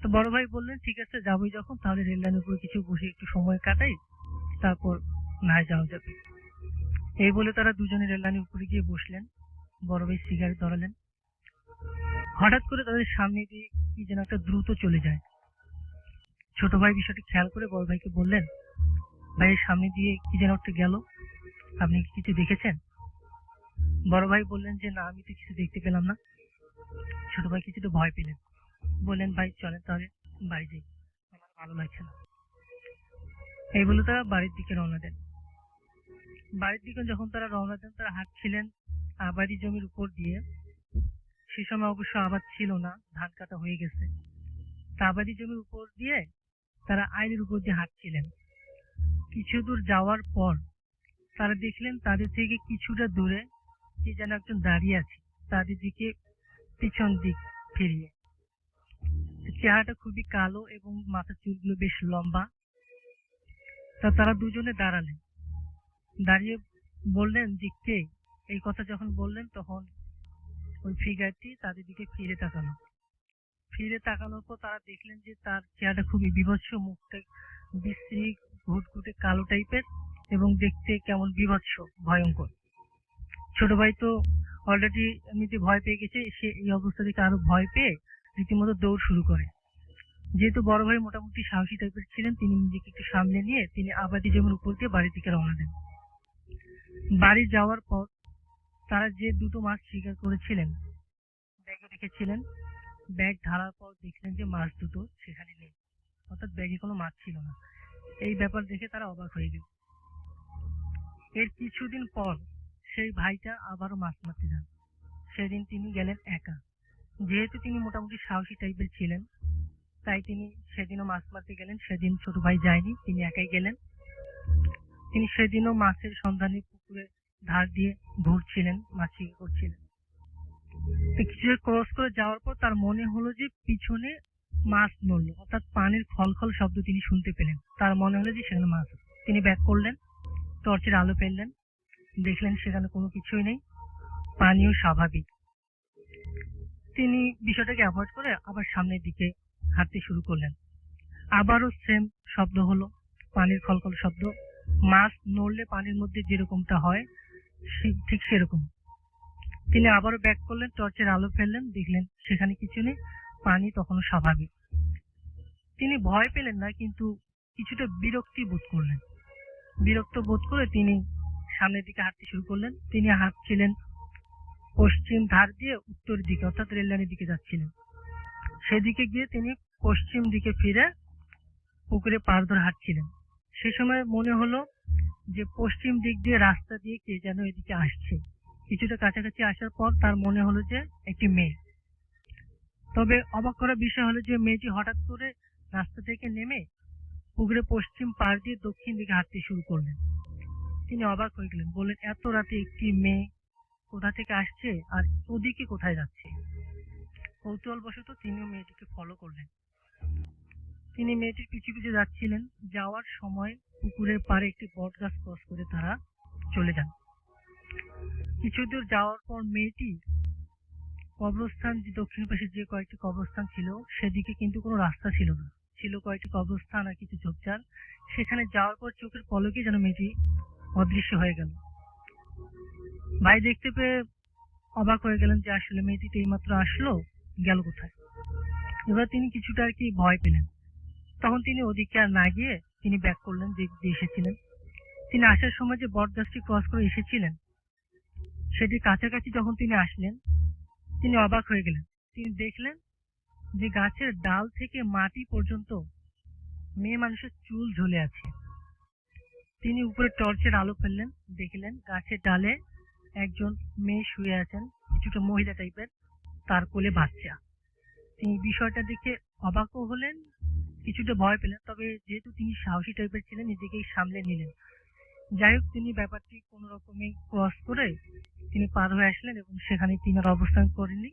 তো বড় ভাই বললেন, ঠিক আছে যাবোই যখন, তাহলে রেল লাইনের উপরে কিছু বসে একটু সময় কাটাই, তারপর না যাওয়া যাবে। এই বলে তারা দুজনে রেল লাইনের উপরে গিয়ে বসলেন। বড় ভাই সিগারেট ধরালেন। হঠাৎ করে তাদের সামনে দিয়ে কি যেন একটা দ্রুত চলে যায়। ছোট ভাই বিষয়টি খেয়াল করে বড় ভাইকে বললেন, ভাইয়ের সামনে দিয়ে কি যেন একটা গেল, আপনি কি কিছু দেখেছেন? বড় ভাই বললেন যে, না, আমি তো কিছু দেখতে পেলাম না। ছোট ভাই কিছুটা ভয় পেলেন, বললেন, ভাই চলেন তাহলে বাড়ি যাই, আমার ভালো লাগছে না। এই বলে তারা বাড়ির দিকে রওনা দেন। বাড়ির দিকে যখন তারা রওনা দেন, তারা হাঁটছিলেন আবাদি জমির উপর দিয়ে। সে সময় অবশ্য আবাদ ছিল না, ধান কাটা হয়ে গেছে। তা আবাদি জমির উপর দিয়ে তারা আইলের উপর দিয়ে হাঁটছিলেন। কিছু দূর যাওয়ার পর তারা দেখলেন তাদের থেকে কিছুটা দূরে কে যেন একজন দাঁড়িয়ে আছে, তাদের দিকে পিছন দিক ফিরিয়ে। চেহারাটা খুবই কালো এবং মাথার চুলগুলো বেশ লম্বা। তা তারা দুজনে দাঁড়ালেন, দাঁড়িয়ে বললেন যে কে। এই কথা যখন বললেন তখন ওই ফিগারটি তাদের দিকে ফিরে তাকালো। ফিরে তাকানোর পর তারা দেখলেন যে তার চেহারাটা খুবই বীভৎস, মুখটা বিশ্রী ঘুটঘুটে কালো টাইপের এবং দেখতে কেমন বীভৎস, ভয়ঙ্কর। ছোট ভাই তো অলরেডি এমনিতে ভয় পেয়ে গেছে, সে এই অবস্থা থেকে আরো ভয় পেয়ে রীতিমতো দৌড় শুরু করে। যেহেতু বড় ভাই মোটামুটি সাহসী টাইপের ছিলেন, তিনি নিজেকে একটু সামলে নিয়ে তিনি আবাদি জমির উপর দিয়ে বাড়ির দিকে রওনা দেন। বাড়ি যাওয়ার পর তারা যে দুটো মাছ শিকার করেছিলেন ব্যাগে রেখেছিলেন, ব্যাগ ঢালার পর দেখলেন যে মাছ দুটো সেখানে নেই, অর্থাৎ ব্যাগে কোনো মাছ ছিল না। এই ব্যাপার দেখে তারা অবাক হয়ে গেল। এর কিছুদিন পর সেই ভাইটা আবারও মাছ মারতে যান। সেদিন তিনি গেলেন একা। যেহেতু তিনি মোটামুটি সাহসী টাইপের ছিলেন, তাই তিনি সেদিনও মাছ মারতে গেলেন। সেদিন ছোট ভাই যায়নি, তিনি একাই গেলেন। তিনি সেদিনও মাছের সন্ধানে পুকুরে ধার দিয়ে ঘুরছিলেন, মাছ শিকার করছিলেন। তো কিছু ক্রস করে যাওয়ার পর তার মনে হলো যে পিছনে মাছ নড়লো, অর্থাৎ পানির খলখল শব্দ তিনি শুনতে পেলেন। তার মনে হলো যে সেখানে মাছ আছে। তিনি ব্যাক করলেন, টর্চের আলো ফেললেন, দেখলেন সেখানে কোনো কিছুই নেই, পানিও স্বাভাবিক। তিনি বিষয়টাকে অ্যাভয়েড করে আবার সামনের দিকে হাঁটতে শুরু করলেন। আবারও সেম শব্দ হলো, পানির খলখল শব্দ। মাছ নড়লে পানির মধ্যে যেরকমটা হয় ঠিক সেরকম। তিনি আবারও ব্যাক করলেন, টর্চের আলো ফেললেন, দেখলেন সেখানে কিছু নেই, পানি তখনও স্বাভাবিক। তিনি ভয় পেলেন না, কিন্তু কিছুটা বিরক্তি বোধ করলেন। বিরক্ত বোধ করে তিনি সামনের দিকে হাঁটতে শুরু করলেন। তিনি হাঁটছিলেন পশ্চিম ধার দিয়ে উত্তর দিকে, অর্থাৎ রেল লাইনের দিকে যাচ্ছিলেন। সেদিকে গিয়ে তিনি পশ্চিম দিকে ফিরে পুকুরে পাড় ধরে হাঁটছিলেন। সে সময় মনে হলো যে পশ্চিম দিক দিয়ে রাস্তা দিয়ে কে যেন এদিকে আসছে। কিছুটা কাছাকাছি আসার পর তার মনে হলো যে একটি মেয়ে। তবে অবাক করার বিষয় হলো যে মেয়েটি হঠাৎ করে রাস্তা থেকে নেমে পুকুরে পশ্চিম পাড় দিয়ে দক্ষিণ দিকে হাঁটতে শুরু করলেন। তিনি অবাক হয়ে গেলেন, বললেন এত রাতে একটি মেয়ে কোথা থেকে আসছে আর ওদিকে কোথায় যাচ্ছে। কৌতূহলবশত তিনিও মেয়েটিকে ফলো করলেন। তিনি মেয়েটির পিছু পিছু যাচ্ছিলেন। যাওয়ার সময় পুকুরের পাড়ে একটি বট গাছ ক্রস করে তারা চলে যান। কিছু দূর যাওয়ার পর মেয়েটি কবরস্থান, যে দক্ষিণ পাশে যে কয়েকটি কবরস্থান ছিল সেদিকে কিন্তু কোনো রাস্তা ছিল না, ছিল কয়েকটি কবরস্থান আর কিছু ঝোপঝাড়। সেখানে যাওয়ার পর চোখের পলকে যেন মেয়েটি অদৃশ্য হয়ে গেল। ভাই দেখতে পেয়ে অবাক হয়ে গেলেন যে আসলে মেয়েটি তো এইমাত্র আসলো, গেল কোথায়। এবার তিনি কিছুটা আর কি ভয় পেলেন। তখন তিনি ওদিকে আর না গিয়ে তিনি ব্যাক করলেন যে এসেছিলেন। তিনি আসার সময় যে বট গাছটি ক্রস করে এসেছিলেন সেটির কাছাকাছি যখন তিনি আসলেন, তিনি অবাক হয়ে গেলেন। তিনি দেখলেন যে গাছের ডাল থেকে মাটি পর্যন্ত মেয়ে মানুষের চুল ঝুলে আছে। তিনি উপরে টর্চের আলো ফেললেন, দেখলেন গাছের ডালে একজন মেয়ে শুয়ে আছেন, কিছুটা মহিলা টাইপের, তার কোলে বাচ্চা। তিনি বিষয়টা দেখে অবাকও হলেন, কিছুটা ভয় পেলেন। তবে যেহেতু তিনি সাহসী টাইপের ছিলেন, নিজেকেই সামলে নিলেন। যাই হোক, তিনি ব্যাপারটি কোন রকমে ক্রস করে তিনি পার হয়ে আসলেন এবং সেখানে তিনি আর অবস্থান করেননি,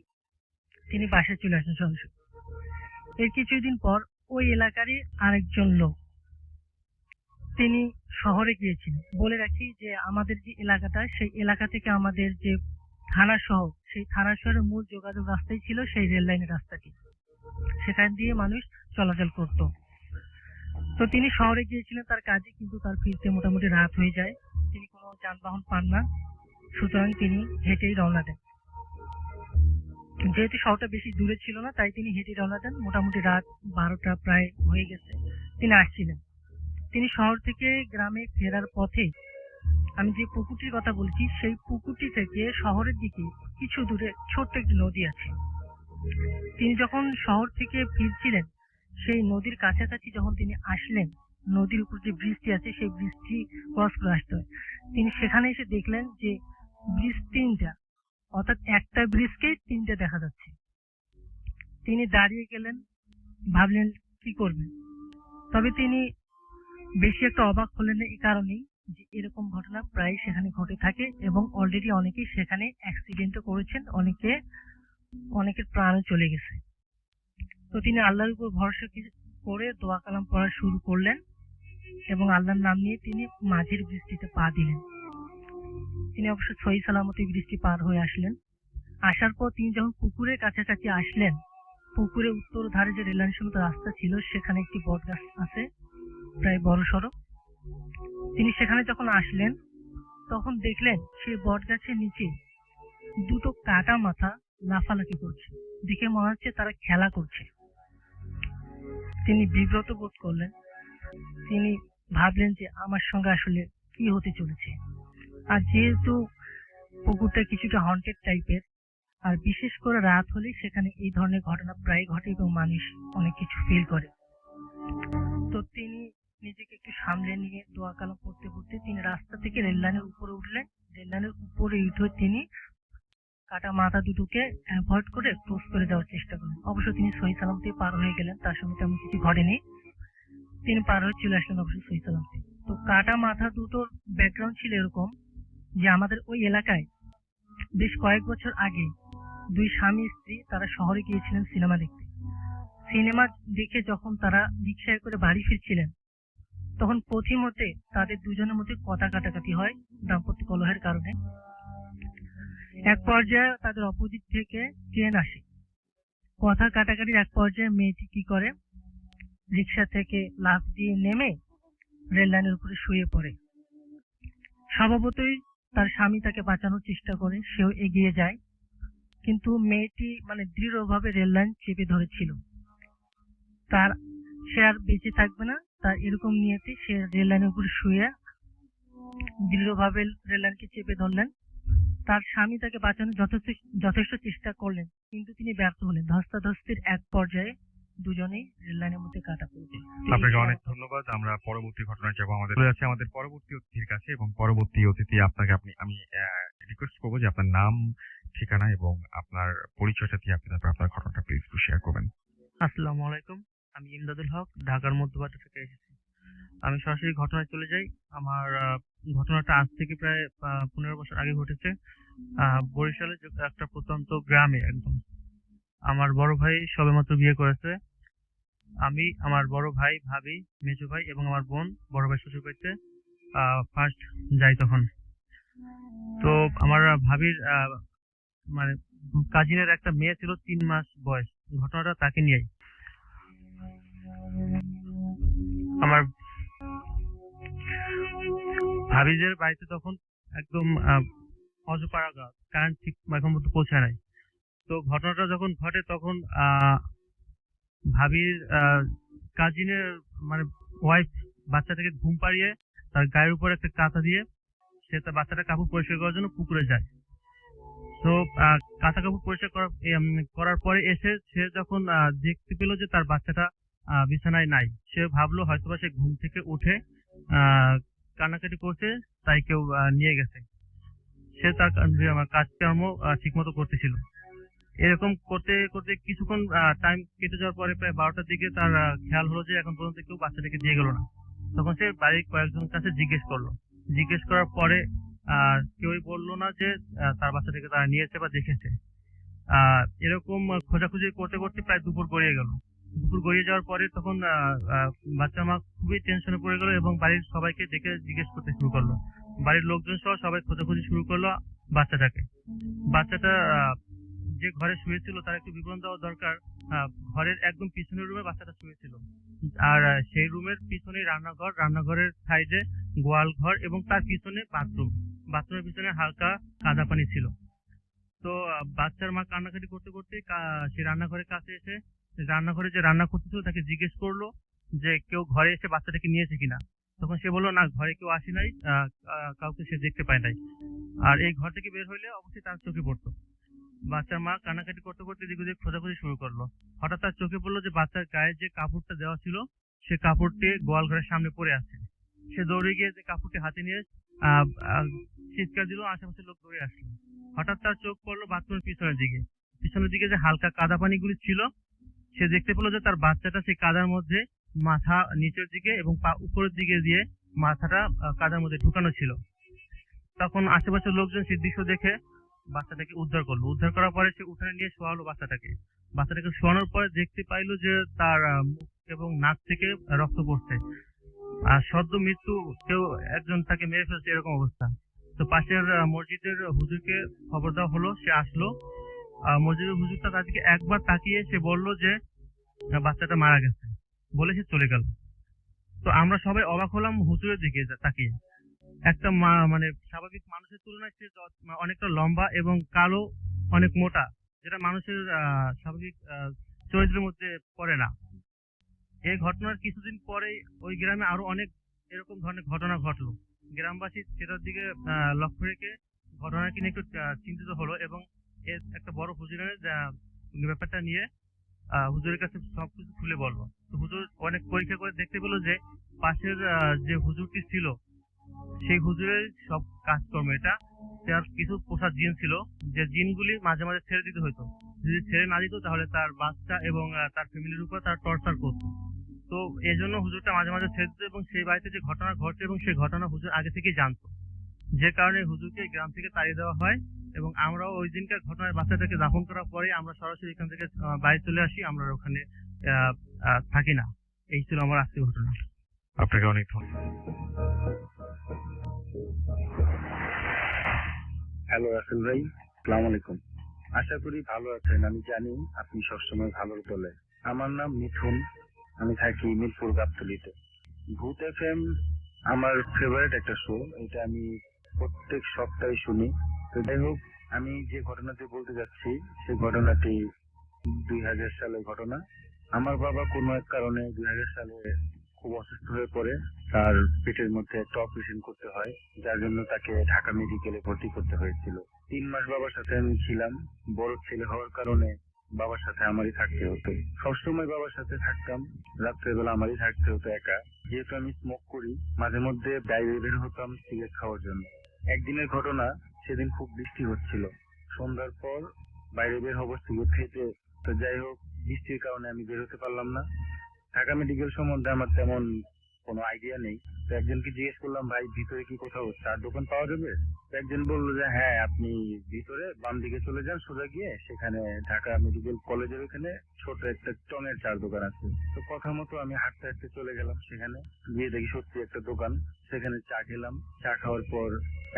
তিনি বাসায় চলে আসলেন সরাসরি। এর কিছুদিন পর ওই এলাকারই আরেকজন লোক তিনি শহরে গিয়েছিলেন। বলে রাখি যে আমাদের যে এলাকাটা, সেই এলাকা থেকে আমাদের যে থানা শহর, সেই থানা শহরের মূল যোগাযোগ রাস্তাই ছিল সেই রেল লাইনের রাস্তাটি। সেখান দিয়ে মানুষ চলাচল করত। তো তিনি শহরে গিয়েছিলেন তার কাজে, কিন্তু তার ফিরতে মোটামুটি রাত হয়ে যায়। তিনি কোনো যানবাহন পান না, সুতরাং তিনি হেঁটেই রওনা দেন। যেহেতু শহরটা বেশি দূরে ছিল না, তাই তিনি হেঁটে রওনা দেন। মোটামুটি রাত 12টা প্রায় হয়ে গেছে, তিনি আসছিলেন। তিনি শহর থেকে গ্রামে ফেরার পথে, আমি যে পুকুরটির কথা বলছি সেই পুকুরটি থেকে শহরের দিকে কিছু দূরে ছোট্ট একটি নদী আছে। তিনি যখন শহর থেকে ফিরছিলেন, সেই নদীর কাছাকাছি যখন তিনি আসলেন, নদীর উপর যে ব্রিজটি আছে সেই ব্রিজটি ক্রস করে আসতে হয়। তিনি সেখানে এসে দেখলেন যে ব্রিজ তিনটা, অর্থাৎ একটা ব্রিজকে তিনটা দেখা যাচ্ছে। তিনি দাঁড়িয়ে গেলেন, ভাবলেন কি করবেন। তবে তিনি বেশি একটা অবাক হলেন না এই কারণেই যে এরকম ঘটনা প্রায় সেখানে ঘটে থাকে এবং অলরেডি অনেকেই সেখানে অ্যাক্সিডেন্টও করেছেন, অনেকের প্রাণও চলে গেছে। তো তিনি আল্লাহর উপর ভরসা করে দোয়া কালাম পড়া শুরু করলেন এবং আল্লাহর নাম নিয়ে তিনি মাঝের বৃষ্টিতে পা দিলেন। তিনি অবশ্য সহি সালামতে বৃষ্টি পার হয়ে আসলেন। আসার পর তিনি যখন পুকুরের কাছাকাছি আসলেন, পুকুরের উত্তর ধারে যে রেললাইন সমেত রাস্তা ছিল সেখানে একটি বট গাছ আছে প্রায় বড় সড়ো। তিনি সেখানে যখন আসলেন তখন দেখলেন সেই বট গাছের নিচে দুটো কাটা মাথা লাফালাফি করছে, দেখে মনে হচ্ছে তারা খেলা করছে। তিনি বিব্রত বোধ করলেন। তিনি ভাবলেন যে আমার সঙ্গে আসলে কি হতে চলেছে। আর যেহেতু পুকুরটা কিছুটা হন্টেড টাইপের, আর বিশেষ করে রাত হলে সেখানে এই ধরনের ঘটনা প্রায় ঘটে এবং মানুষ অনেক কিছু ফিল করে। তো তিনি নিজেকে একটু সামলে নিয়ে দোয়া কালাম পড়তে পড়তে তিনি রাস্তা থেকে রেললাইনের উপরে উঠলেন। রেললাইনের উপরে উঠে তিনি কাটা মাথা দুটোকে অ্যাভয়েড করে ক্রস করে যাওয়ার চেষ্টা করলেন। অবশ্য তিনি সহি সালামতে পার হয়ে গেলেন, তার সঙ্গে তেমন কিছু ঘটেনি, তিনি পার হয়ে চলে আসলেন অবশ্য সহি সালামতে। তো কাটা মাথা দুটোর ব্যাকগ্রাউন্ড ছিল এরকম যে আমাদের ওই এলাকায় বেশ কয়েক বছর আগে দুই স্বামী স্ত্রী তারা শহরে গিয়েছিলেন সিনেমা দেখতে। সিনেমা দেখে যখন তারা রিকশায় করে বাড়ি ফিরছিলেন তখন পথিমধ্যে তাদের দুজনের মধ্যে কথা কাটাকাটি হয় দাম্পত্য কলহের কারণে। এক পর্যায়ে তাদের অপোজিট থেকে ট্রেন আসে। কথা কাটাকাটির এক পর্যায়ে মেয়েটি কি করে, রিকশা থেকে লাফ দিয়ে নেমে রেল লাইনের উপরে শুয়ে পড়ে। স্বভাবতই তার স্বামী তাকে বাঁচানোর চেষ্টা করে, সেও এগিয়ে যায়, কিন্তু মেয়েটি দৃঢ়ভাবে রেল লাইন চেপে ধরেছিল। সে আর বেঁচে থাকবে না, তার এরকম নিয়েতে সে রেল লাইনের উপরে শুয়ে দৃঢ়ভাবে রেল লাইনকে চেপে ধরলেন। তার স্বামী তাকে বাঁচানোর যথেষ্ট চেষ্টা করলেন, কিন্তু তিনি ব্যর্থ হলেন। ধস্তাধস্তির এক পর্যায়ে দুজনেই রেল লাইনের মধ্যে কাটা পড়বে। আপনাকে অনেক ধন্যবাদ। আমরা পরবর্তী ঘটনায় যাবো। আমাদের পরবর্তী অতিথির কাছে, এবং পরবর্তী অতিথি আমি রিকোয়েস্ট করবো যে আপনার নাম, ঠিকানা এবং আপনার পরিচয়টা দিয়ে আপনি তারপর আপনার ঘটনাটা প্লিজ একটু শেয়ার করবেন। আসসালামু আলাইকুম, আমি ইমদাদুল হক, ঢাকার মধ্যবাড্ডা থেকে এসেছি। আমি সরাসরি ঘটনায় চলে যাই। আমার ঘটনাটা আজ থেকে প্রায় 15 বছর আগে ঘটেছে। বরিশালের একটা প্রত্যন্ত গ্রামে একদম। আমার বড় ভাই সবেমাত্র বিয়ে করেছে। আমি, আমার বড় ভাই, ভাবি, মেজো ভাই এবং আমার বোন বড় ভাই শ্বশুর বাড়িতে ফার্স্ট যাই তখন। তো আমার ভাবির কাজিনের একটা মেয়ে ছিল 3 মাস বয়স। ঘটনাটা তাকে নিয়েই। আমার ভাবিদের বাড়িতে তখন একদম অজপাড়া কারেন্ট ঠিক এখন পর্যন্ত পৌঁছায় নাই। তো ঘটনাটা যখন ঘটে তখন ভাবির কাজিনের ওয়াইফ বাচ্চাটাকে ঘুম পাড়িয়ে তার গায়ের উপর একটা কাঁথা দিয়ে সে তার বাচ্চাটা কাপড় পরিষ্কার করার জন্য পুকুরে যায়। তো কাঁথা কাপড় পরিষ্কার করার পরে এসে সে যখন দেখতে পেল যে তার বাচ্চাটা বিছানায় নাই, সে ভাবলো হয়তোবা সে ঘুম থেকে উঠে কান্নাকাটি করছে, তাই কেউ নিয়ে গেছে। সে তার কাজকর্ম ঠিকমতো করতেছিল। এরকম করতে করতে কিছুক্ষণ টাইম কেটে যাওয়ার পরে প্রায় 12টার দিকে তার খেয়াল হলো যে এখন পর্যন্ত কেউ বাচ্চাটাকে দিয়ে গেল না। তখন সে বাড়ির কয়েকজনের কাছে জিজ্ঞেস করার পরে কেউই বললো না যে তার বাচ্চাটাকে তারা নিয়েছে বা দেখেছে। এরকম খোঁজাখুঁজি করতে করতে প্রায় দুপুর গড়িয়ে গেল। দুপুর গড়িয়ে যাওয়ার পরে তখন বাচ্চা মা খুবই টেনশনে পড়ে গেল এবং বাড়ির সবাইকে ডেকে জিজ্ঞেস করতে শুরু করলো। বাড়ির লোকজন সহ সবাই খোঁজাখুঁজি শুরু করলো বাচ্চাটা যে ঘরে শুয়েছিল তার একটু বিবরণ দেওয়া দরকার। ঘরের একদম পিছনের রুমে বাচ্চাটা শুয়েছিল, আর সেই রুমের পিছনে রান্নাঘরের সাইডে গোয়াল ঘর এবং তার পিছনে বাথরুমের পিছনে হালকা কাদা পানি ছিল। তো বাচ্চার মা কান্নাকাটি করতে করতে সে রান্নাঘরের কাছে এসে রান্নাঘরে যে রান্না করতেছিল তাকে জিজ্ঞেস করলো যে কেউ ঘরে এসে বাচ্চাটাকে নিয়েছে কিনা। তখন সে বললো না, ঘরে কেউ আসে নাই, কাউকে সে দেখতে পায় নাই। আর এই ঘর থেকে বের হইলে অবশ্যই তার চোখে পড়তো। বাচ্চার মা কান্নাকাটি করতে করতে দিক দিক খোঁজাখুঁজি শুরু করলো। হঠাৎ তার চোখে পড়লো যে বাচ্চার গায়ে যে কাপড়টা দেওয়া ছিল সে কাপড়টি গোয়াল ঘরের সামনে পড়ে আছে। সে দৌড়ে গিয়ে যে কাপড়টি হাতে নিয়ে আহ, আহ, চিৎকার দিল, আশেপাশের লোক দৌড়ে আসলো। হঠাৎ তার চোখ পড়লো বাথরুমের পিছনের দিকে যে হালকা কাদা পানিগুলি ছিল। সে দেখতে পেলো যে তার বাচ্চাটা সেই কাদার মধ্যে মাথা নিচের দিকে এবং পা উপরের দিকে দিয়ে মাথাটা কাদার মধ্যে ঢুকানো ছিল। তখন আশেপাশের লোকজন সেই দৃশ্য দেখে বাচ্চাটাকে উদ্ধার করলো। উদ্ধার করার পরে সে উঠানে নিয়ে শোয়ালো বাচ্চাটাকে শোয়ানোর পরে দেখতে পাইলো যে তার মুখ এবং নাক থেকে রক্ত পড়ছে। আর সদ্য মৃত্যু, কেউ একজন তাকে মেরে ফেলছে এরকম অবস্থা। তো পাশের মসজিদের হুজুরকে খবর দেওয়া হলো, সে আসলো। মসজিদের হুজুরটা তাদেরকে একবার তাকিয়ে সে বলল যে বাচ্চাটা মারা গেছে, বলে সে চলে গেল। তো আমরা সবাই অবাক হলাম হুজুরের দিকে তাকিয়ে। একটা মানে স্বাভাবিক মানুষের তুলনায় সে অনেকটা লম্বা এবং কালো, অনেক মোটা, যেটা মানুষের স্বাভাবিক চরিত্রের মধ্যে পড়ে না। এই ঘটনার কিছুদিন পরে ওই গ্রামে আরো অনেক এরকম ধরনের ঘটনা ঘটলো। গ্রামবাসী সেটার দিকে লক্ষ্য রেখে ঘটনাকে নিয়ে একটু চিন্তিত হলো এবং এর একটা বড় হুজুরের ব্যাপারটা নিয়ে হুজুরের কাছে সবকিছু খুলে বললো। তো হুজুর অনেক পরীক্ষা করে দেখতে পেলো যে পাশের যে হুজুরটি ছিল সেই হুজুরের সব কাজকর্ম, এটা তার কিছু পোষা জিন ছিল, যে জিনগুলি মাঝে মাঝে ছেড়ে দিতে হতো। যদি ছেড়ে না দিত তাহলে তার বাচ্চা এবং তার ফ্যামিলির উপর তার টর্চার করতো। তো এই জন্য হুজুরটা মাঝে মাঝে ছেড়ে দিত এবং সেই বাড়িতে যে ঘটনা ঘটে এবং সেই ঘটনা হুজুর আগে থেকেই জানতো, যে কারণে হুজুরকে গ্রাম থেকে তাড়িয়ে দেওয়া হয়। এবং আমরাও ওই দিনকার ঘটনায় বাচ্চাটাকে দাফন করার পরে আমরা সরাসরি এখান থেকে বাড়ি চলে আসি, আমরা ওখানে থাকি না। এই ছিল আমার আজকের ঘটনা। আপনাকে অনেক ধন্যবাদ। হ্যালো রাসেল ভাই, আসসালামু আলাইকুম। আশা করি ভালো আছেন। আমি জানি আপনি সবসময় ভালোর দলে। আমার নাম মিথুন, আমি থাকি মিরপুর গাবতলীতে। ভূত এফএম আমার ফেভারিট একটা শো, এটা আমি প্রত্যেক সপ্তাহে শুনি। তো যাই হোক, আমি যে ঘটনাটি বলতে যাচ্ছি সেই ঘটনাটি 2000 সালের ঘটনা। আমার বাবা কোনো এক কারণে 2000 সালে খুব অসুস্থ হয়ে পড়ে। তার পেটের মধ্যে একটা অপারেশন করতে হয়, যার জন্য তাকে ঢাকা মেডিকেলে ভর্তি করতে হয়েছিল। 3 মাস বাবার সাথে আমি ছিলাম। বড় ছেলে হওয়ার কারণে বাবার সাথে আমারই থাকতে হতো। সবসময় বাবার সাথে থাকতাম, রাত্রেবেলা আমারই থাকতে হতো একা। যেহেতু আমি স্মোক করি, মাঝে মধ্যে বাইরে বের হতাম সিগারেট খাওয়ার জন্য। একদিনের ঘটনা, সেদিন খুব বৃষ্টি হচ্ছিল। সন্ধ্যার পর বাইরে বের হবো সিগারেট খেতে। তো যাই হোক, বৃষ্টির কারণে আমি বের হতে পারলাম না। ঢাকা মেডিকেল সম্বন্ধে আমার তেমন কোনো আইডিয়া নেই। তো একজনকে জিজ্ঞেস করলাম, ভাই ভিতরে কি কোথাও চার দোকান পাওয়া যাবে? তো একজন বললো যে হ্যাঁ, আপনি ভিতরে বাম দিকে চলে যান, সোজা গিয়ে সেখানে ঢাকা মেডিকেল কলেজের ওখানে ছোট একটা টঙের চার দোকান আছে। তো কথা মতো আমি হাঁটতে হাঁটতে চলে গেলাম সেখানে। গিয়ে দেখি সত্যি একটা দোকান। সেখানে চা খেলাম। চা খাওয়ার পর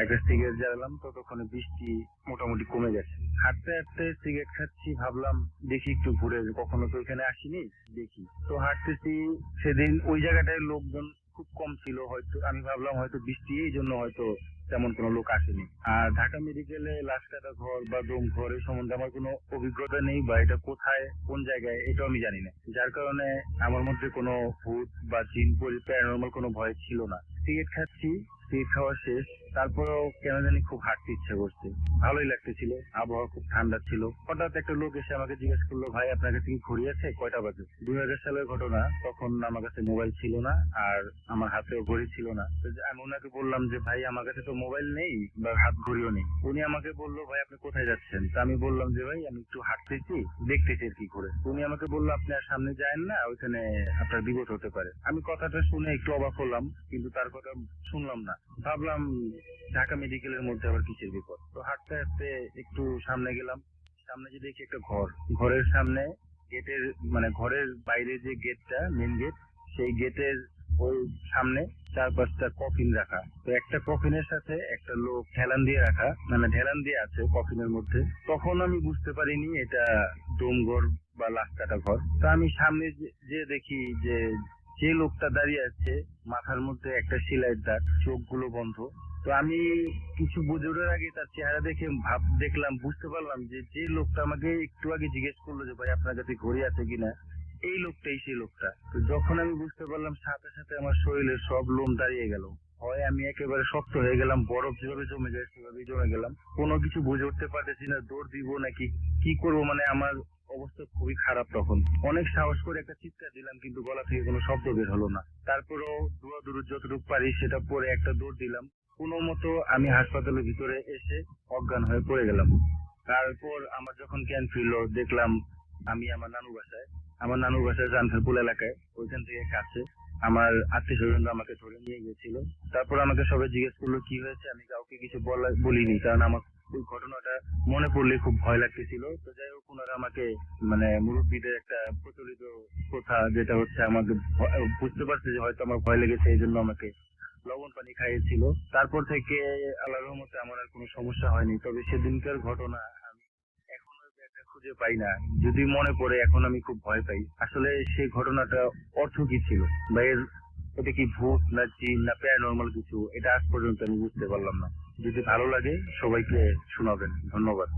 একটা সিগারেট জ্বালালাম। ততক্ষণে বৃষ্টি মোটামুটি কমে গেছে। হাঁটতে হাঁটতে সিগারেট খাচ্ছি, ভাবলাম দেখি একটু ঘুরে, কখনো তো এখানে আসিনি, দেখি। তো হাঁটতেছি, সেদিন ওই জায়গাটায় লোকজন খুব কম ছিল। হয়তো আমি ভাবলাম হয়তো বৃষ্টি, এই জন্য হয়তো তেমন কোনো লোক আসেনি। আর ঢাকা মেডিকেলে লাশ কাটা ঘর বা দম ঘর এই সম্বন্ধে আমার কোনো অভিজ্ঞতা নেই, বা এটা কোথায় কোন জায়গায় এটাও আমি জানি না। যার কারণে আমার মধ্যে কোনো ভূত বা জিন পরি প্যারানরমাল কোনো ভয় ছিল না। সিগারেট খাচ্ছি, সিগারেট খাওয়া শেষ। তারপরেও কেন জানি খুব হাঁটতে ইচ্ছে করছে। ভালোই লাগতেছিল, আবহাওয়া খুব ঠান্ডা ছিল। হঠাৎ একটা লোক এসে আমাকে জিজ্ঞেস করলো, ভাই আপনার কাছে কি ঘড়ি আছে? কয়টা বাজে? 2000 সালের ঘটনা। তখন আমার কাছে মোবাইল ছিল না, আর আমার হাতেও ঘড়ি ছিল না। তো আমি ওনাকে বললাম যে ভাই আমার কাছে তো মোবাইল নেই বা হাত ঘড়িও নেই। উনি আমাকে বললো, ভাই আপনি কোথায় যাচ্ছেন? তা আমি বললাম যে ভাই আমি একটু হাঁটতেছি, দেখতেছি আর কি করে। উনি আমাকে বললো, আপনি আর সামনে যায়েন না, ওইখানে আপনার বিপদ হতে পারে। আমি কথাটা শুনে একটু অবাক হলাম, কিন্তু তার কথা শুনলাম না। ভাবলাম ঢাকা মেডিকেলের মধ্যে আবার কিসের বিপদ। তো হাঁটতে হাঁটতে একটু সামনে গেলাম। সামনে যে দেখি একটা ঘর, ঘরের সামনে গেটের মানে ঘরের বাইরে যে গেটটা, মেন গেট, সেই গেটের ওই সামনে 4-5টা কফিন রাখা। তো একটা কফিনের সাথে একটা লোক ঢেলান দিয়ে রাখা, মানে ঢেলান দিয়ে আছে কফিনের মধ্যে। তখন আমি বুঝতে পারিনি এটা ডোমঘর বা লাশ কাটা ঘর। তা আমি সামনে যে দেখি যে লোকটা দাঁড়িয়ে আছে, মাথার মধ্যে একটা সেলাইয়ের দাগ, চোখগুলো বন্ধ। তো আমি কিছু বুঝে ওঠার আগে তার চেহারা দেখে দেখলাম, বুঝতে পারলাম যে লোকটা আমাকে একটু আগে জিজ্ঞেস করলো যে ভাই আপনার কাছে ঘড়ি আছে কিনা, এই লোকটাই সেই লোকটা। তো যখন আমি বুঝতে পারলাম, সাথে সাথে আমার শরীরের সব লোম দাঁড়িয়ে গেল। হয় আমি একেবারে শক্ত হয়ে গেলাম, বরফ যেভাবে জমে যায় সেভাবে জমে গেলাম। কোনো কিছু বুঝে উঠতে পারতেছি না, দৌড় দিব নাকি কি করবো। মানে আমার অবস্থা খুবই খারাপ। তখন অনেক সাহস করে একটা চিৎকার দিলাম, কিন্তু গলা থেকে কোনো শব্দ বের হলো না। তারপরেও দৌড়াদৌড়ি যতটুকু পারি সেটা পরে একটা দৌড় দিলাম। কোনো মতো আমি হাসপাতালের ভিতরে এসে অজ্ঞান হয়ে পড়ে গেলাম। তারপর আমার যখন জ্ঞান ফিরলো, দেখলাম আমি আমার নানুর বাসায় জানফারপুল এলাকায়, ওইখান থেকে কাছে আমার আত্মীয় স্বজনরা আমাকে ধরে নিয়ে গেছিল। তারপর আমাকে সবাই জিজ্ঞেস করলো কি হয়েছে, আমি কাউকে কিছু বলিনি, কারণ আমার ওই ঘটনাটা মনে পড়লে খুব ভয় লাগতেছিল। তো যাই হোক, ওনারা আমাকে মানে মুরব্বীদের একটা প্রচলিত প্রথা, যেটা হচ্ছে আমাকে বুঝতে পারছে যে হয়তো আমার ভয় লেগেছে, এই জন্য আমাকে লবণ পানি খাইয়েছিল। তারপর থেকে আল্লাহর রহমতে আমার আর কোনো সমস্যা হয়নি। তবে সেদিনকার ঘটনা আমি এখনো একটা খুঁজে পাই না। যদি মনে পড়ে এখন আমি খুব ভয় পাই। আসলে সেই ঘটনাটা অর্থ কি ছিল, বা এটা কি ভূত না জিন না প্যারানর্মাল কিছু, এটা আজ পর্যন্ত আমি বুঝতে পারলাম না। যদি ভালো লাগে সবাইকে শোনাবেন। ধন্যবাদ।